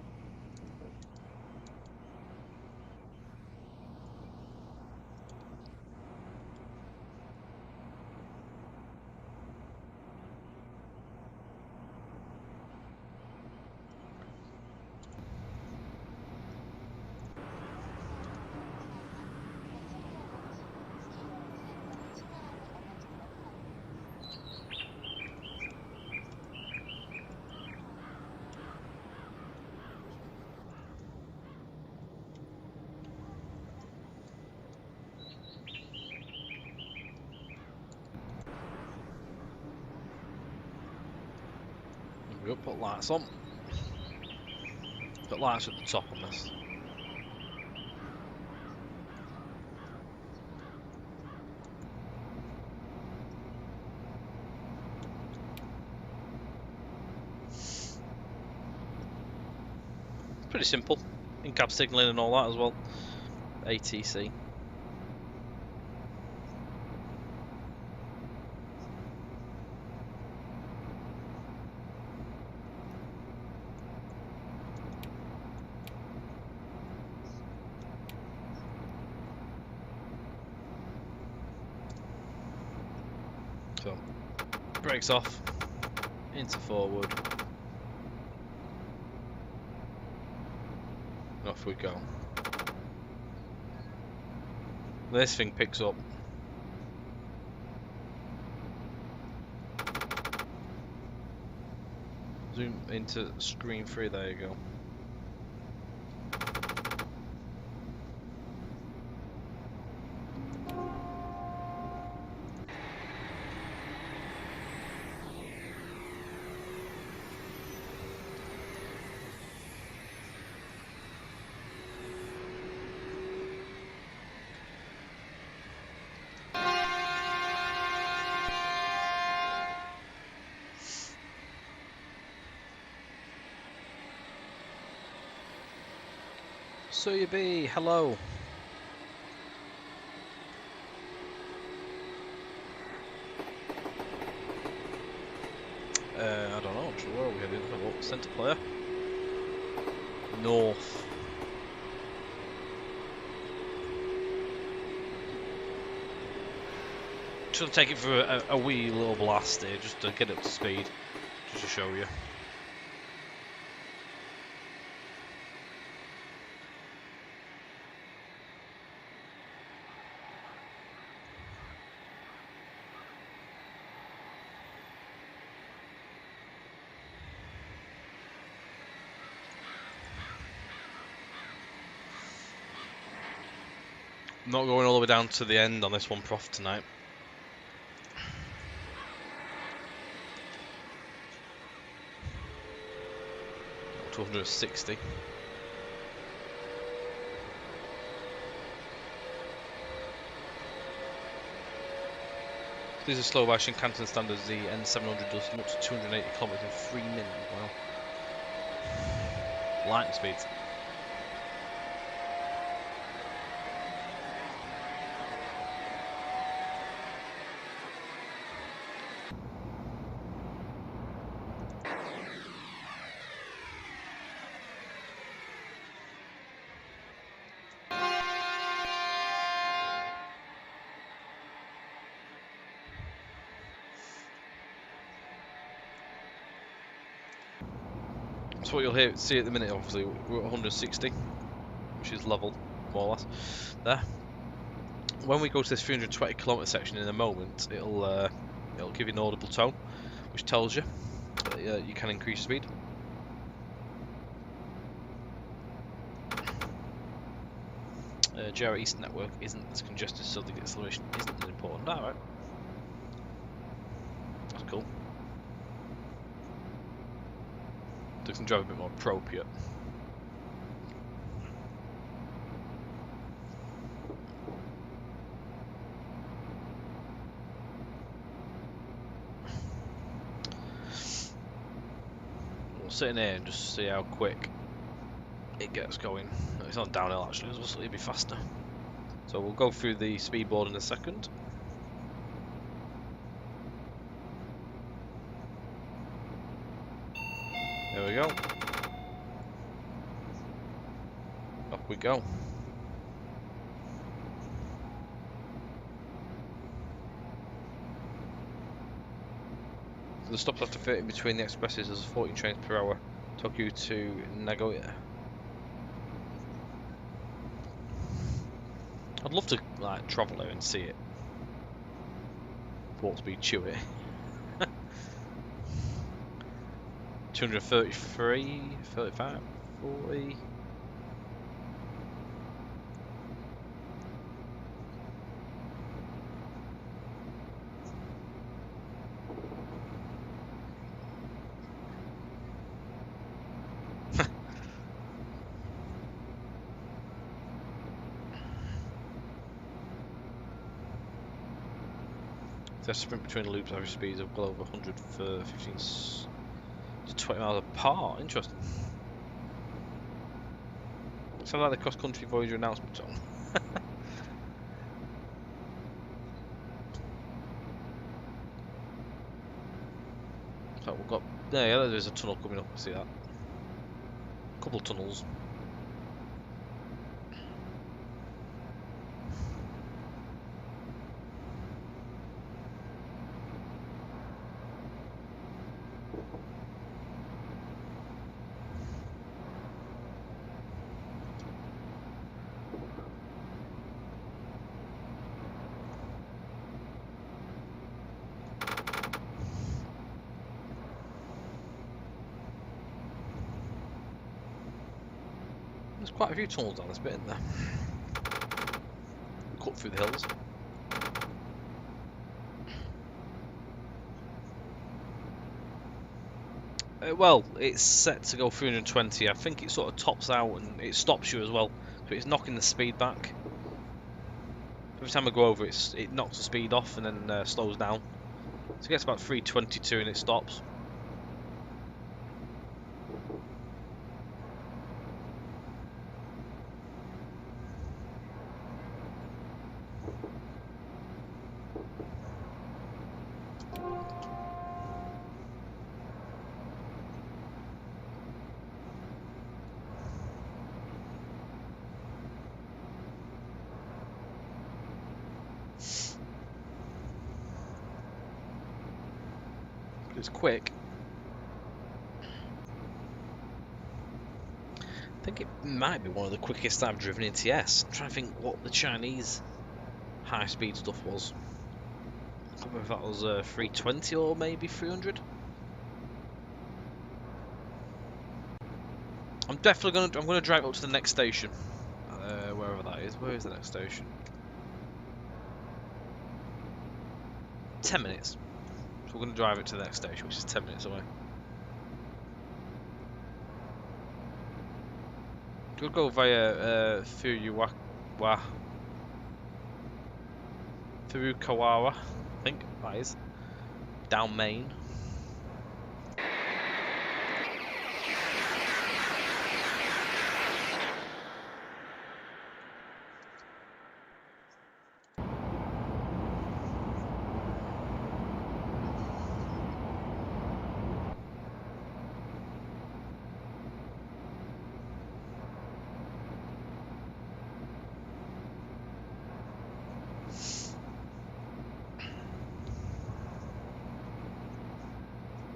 we go, put lights on. Got lights at the top on this. Pretty simple. In-cab signalling and all that as well. ATC. So, brakes off, into forward, and off we go. This thing picks up. Zoom into screen 3, there you go. So you be, hello. I don't know, where are we heading? What centre player? North. Just take it for a wee little blast here, just to get up to speed, just to show you. Not going all the way down to the end on this one, Prof, tonight. Up to 160. These are slow by Shinkansen standards. The N700 does up to 280 kilometers in 3 minutes. Wow. Lightning speeds. That's what you'll see at the minute. Obviously, we're at 160, which is level, more or less. There. When we go to this 320 kilometer section in a moment, it'll give you an audible tone, which tells you that you can increase speed. JR East network isn't as congested, so the acceleration isn't as important. Alright. That's cool. So it can drive a bit more appropriate. We'll sit in here and just see how quick it gets going. It's not downhill actually, so it'll be faster. So we'll go through the speed board in a second. There we go. Up we go. The stops after 30 between the expresses is 14 trains per hour. Tohoku to Nagoya. I'd love to like travel there and see it. Warp speed chew it. 233, 35, 40. They sprint between loops, average speeds of well over 100 for 15 to 20 miles apart. Interesting. Sounds like the cross-country Voyager announcement song. So we've got yeah, there's a tunnel coming up. I see that. Couple tunnels. There's quite a few tunnels down this bit, isn't there? Cut through the hills. Well, it's set to go 320. I think it sort of tops out and it stops you as well. So it's knocking the speed back. Every time I go over, it knocks the speed off and then slows down. So it gets about 322 and it stops. It's quick. I think it might be one of the quickest I've driven in TS. I'm trying to think what the Chinese high-speed stuff was. I can't remember if that was 320 or maybe 300. I'm gonna drive up to the next station, wherever that is. Where is the next station? 10 minutes. So we're gonna drive it to the next station, which is 10 minutes away. We'll go via Furukawa, I think that is, down Main.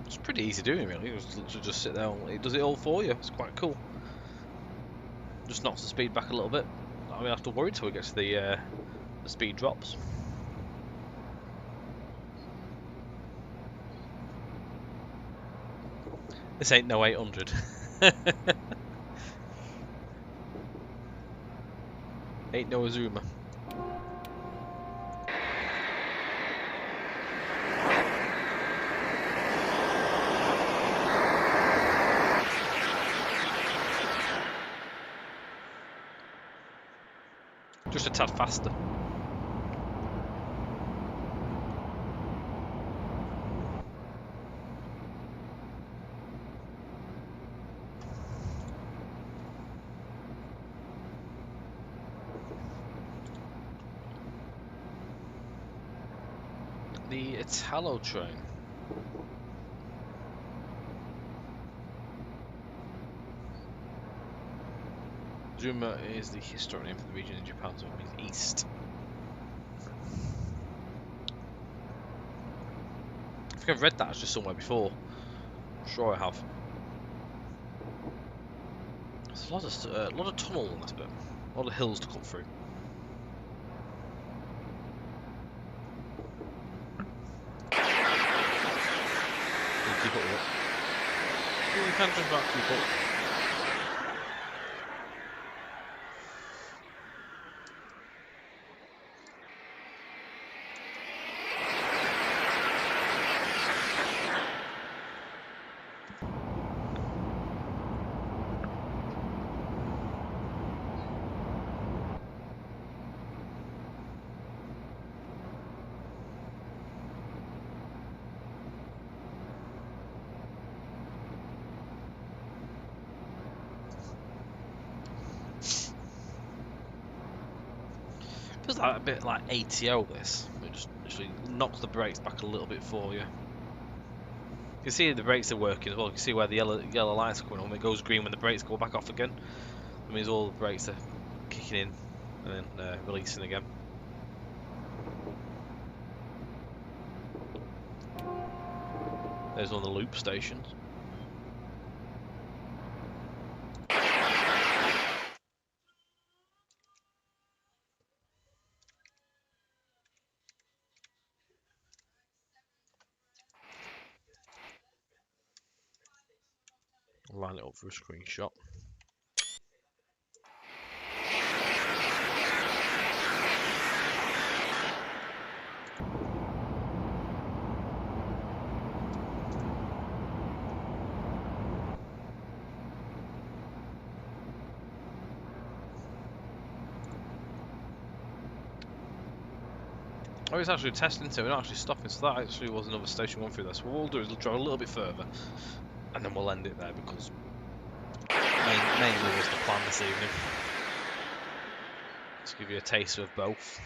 It's pretty easy doing, really. Just sit there and it does it all for you. It's quite cool. Just knocks the speed back a little bit. I don't have to worry until we get to the speed drops. This ain't no 800. Ain't no Azuma. Just a tad faster. The Italo train. Zuma is the historic name for the region in Japan, so it means east. I think I've read that just somewhere before. I'm sure I have. There's a lot of tunnel on this bit. A lot of hills to cut through. Keep up with it. You can just about keep up. Feels like a bit like ATO this. It just literally knocks the brakes back a little bit for you. You can see the brakes are working as well. You can see where the yellow lights are coming on. It goes green when the brakes go back off again. That means all the brakes are kicking in and then releasing again. There's one of the loop stations. Line it up for a screenshot. Oh, it's actually testing, so we're not actually stopping, so that actually was another station one through there. So what we'll do is we'll drive a little bit further, and then we'll end it there, because mainly was the plan this evening. Let's give you a taste of both.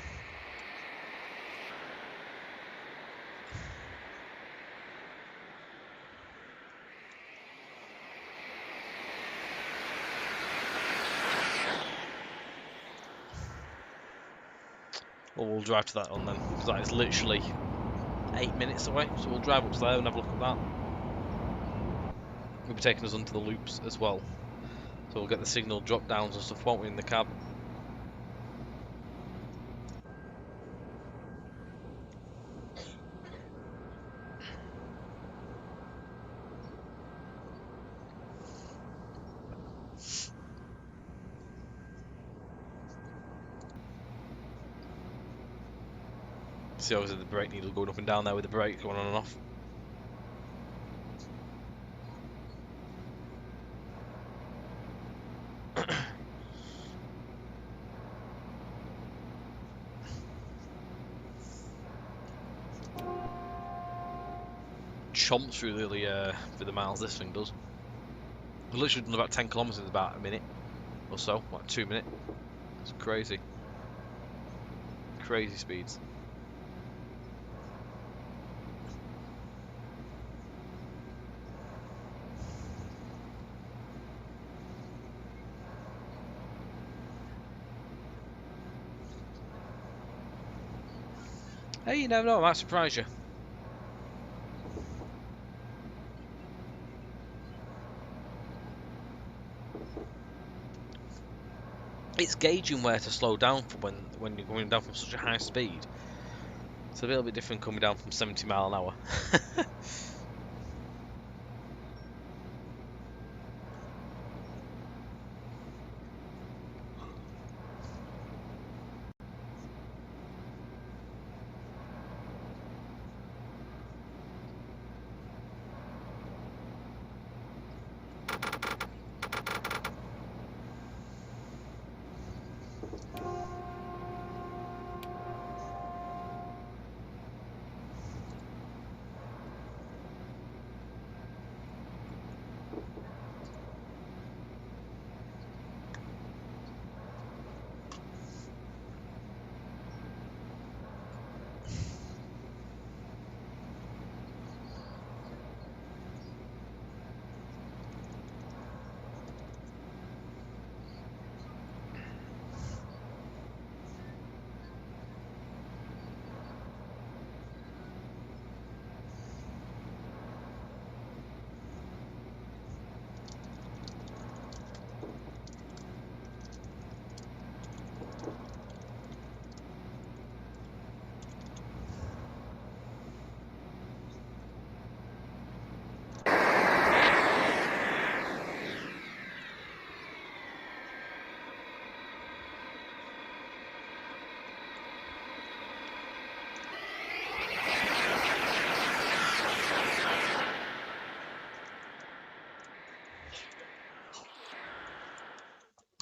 Well, we'll drive to that one then, because that is literally 8 minutes away, so we'll drive up to there and have a look at that. We'll be taking us onto the loops as well, so we'll get the signal drop downs and stuff, won't we, in the cab. See, obviously the brake needle going up and down there with the brake going on and off. Chomps through the miles this thing does. We've literally done about 10 kilometers in about a minute or so, like 2 minutes. It's crazy. Crazy speeds. Hey, you never know, I might surprise you. It's gauging where to slow down for when you're going down from such a high speed. It's a little bit different coming down from 70 mile an hour.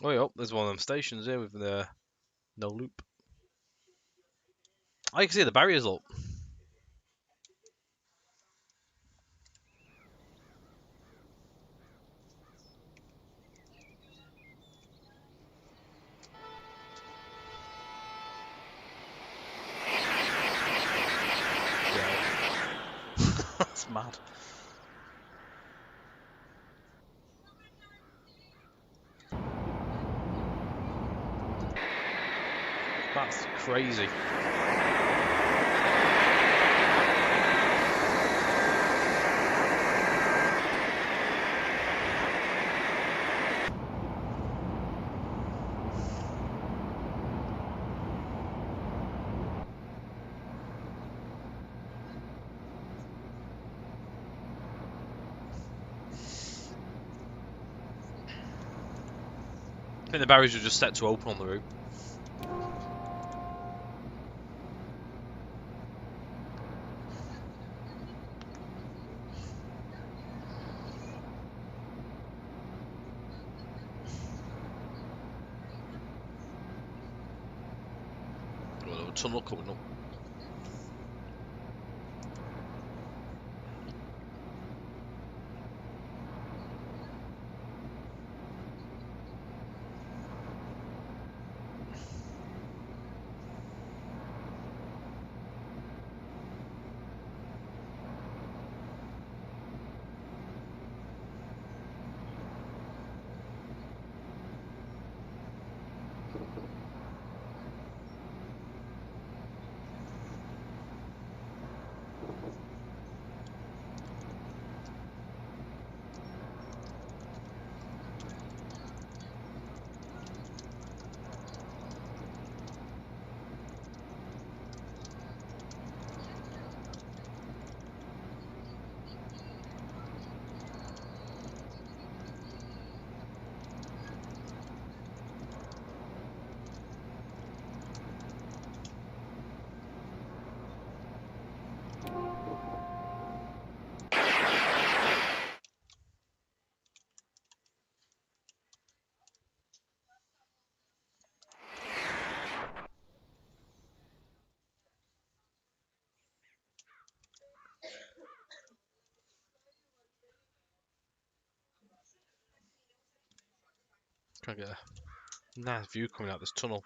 Oh, yeah, there's one of them stations here with the no loop. Oh, you can see the barriers up. That's crazy. I think the barriers are just set to open on the route. Well, a tunnel coming up. Trying to get a nice view coming out this tunnel.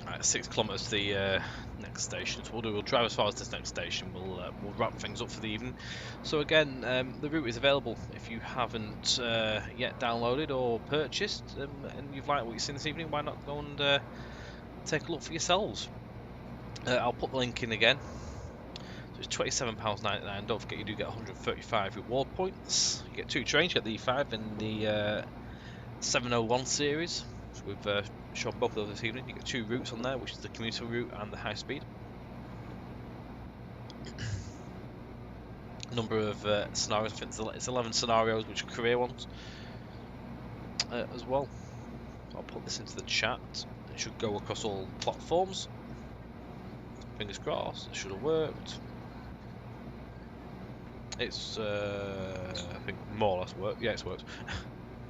Right, 6 kilometres to the next station. So we'll drive as far as this next station. We'll wrap things up for the evening. So again, the route is available if you haven't yet downloaded or purchased, and you've liked what you've seen this evening. Why not go and take a look for yourselves? I'll put the link in again. So it's £27.99. Don't forget you do get 135 reward points. You get 2 trains. You get the E5 and the 701 series. So we've shown both of those this evening. You get 2 routes on there, which is the commuter route and the high speed. Number of scenarios. I think it's 11 scenarios, which are career ones as well. I'll put this into the chat. It should go across all platforms. Fingers crossed. It should have worked. It's I think more or less worked. Yeah, it's worked.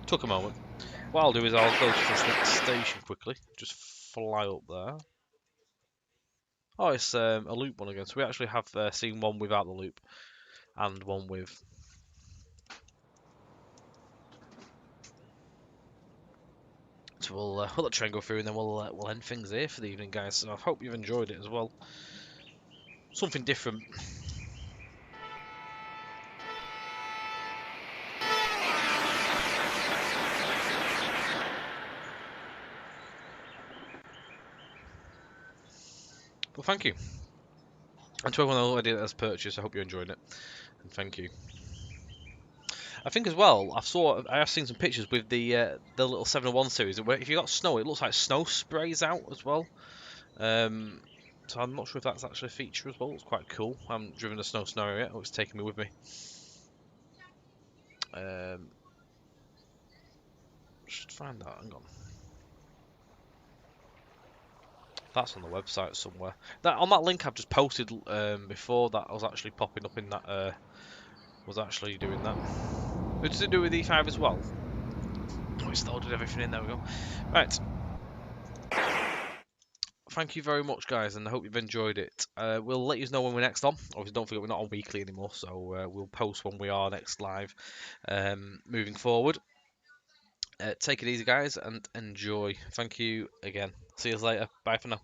Took a moment. What I'll do is I'll go to this next station quickly. Just fly up there. Oh, it's a loop one again. So we actually have seen one without the loop and one with. So we'll let the train go through and then we'll end things here for the evening, guys. So I hope you've enjoyed it as well. Something different. Well, thank you. And to everyone already that has purchased, I hope you enjoyed it. And thank you. I think as well, I have seen some pictures with the little 701 series where if you got snow, it looks like snow sprays out as well. So I'm not sure if that's actually a feature as well. It's quite cool. I haven't driven a snow scenario yet. Oh, it's taking me with me. Just find that. Hang on. That's on the website somewhere. That on that link I've just posted before, that was actually popping up in that. Was actually doing that. But does it do with E5 as well? Oh, it's loaded everything in. There we go. Right. Thank you very much, guys, and I hope you've enjoyed it. We'll let you know when we're next on. Obviously, don't forget we're not on weekly anymore, so we'll post when we are next live. Moving forward, take it easy, guys, and enjoy. Thank you again. See you later. Bye for now.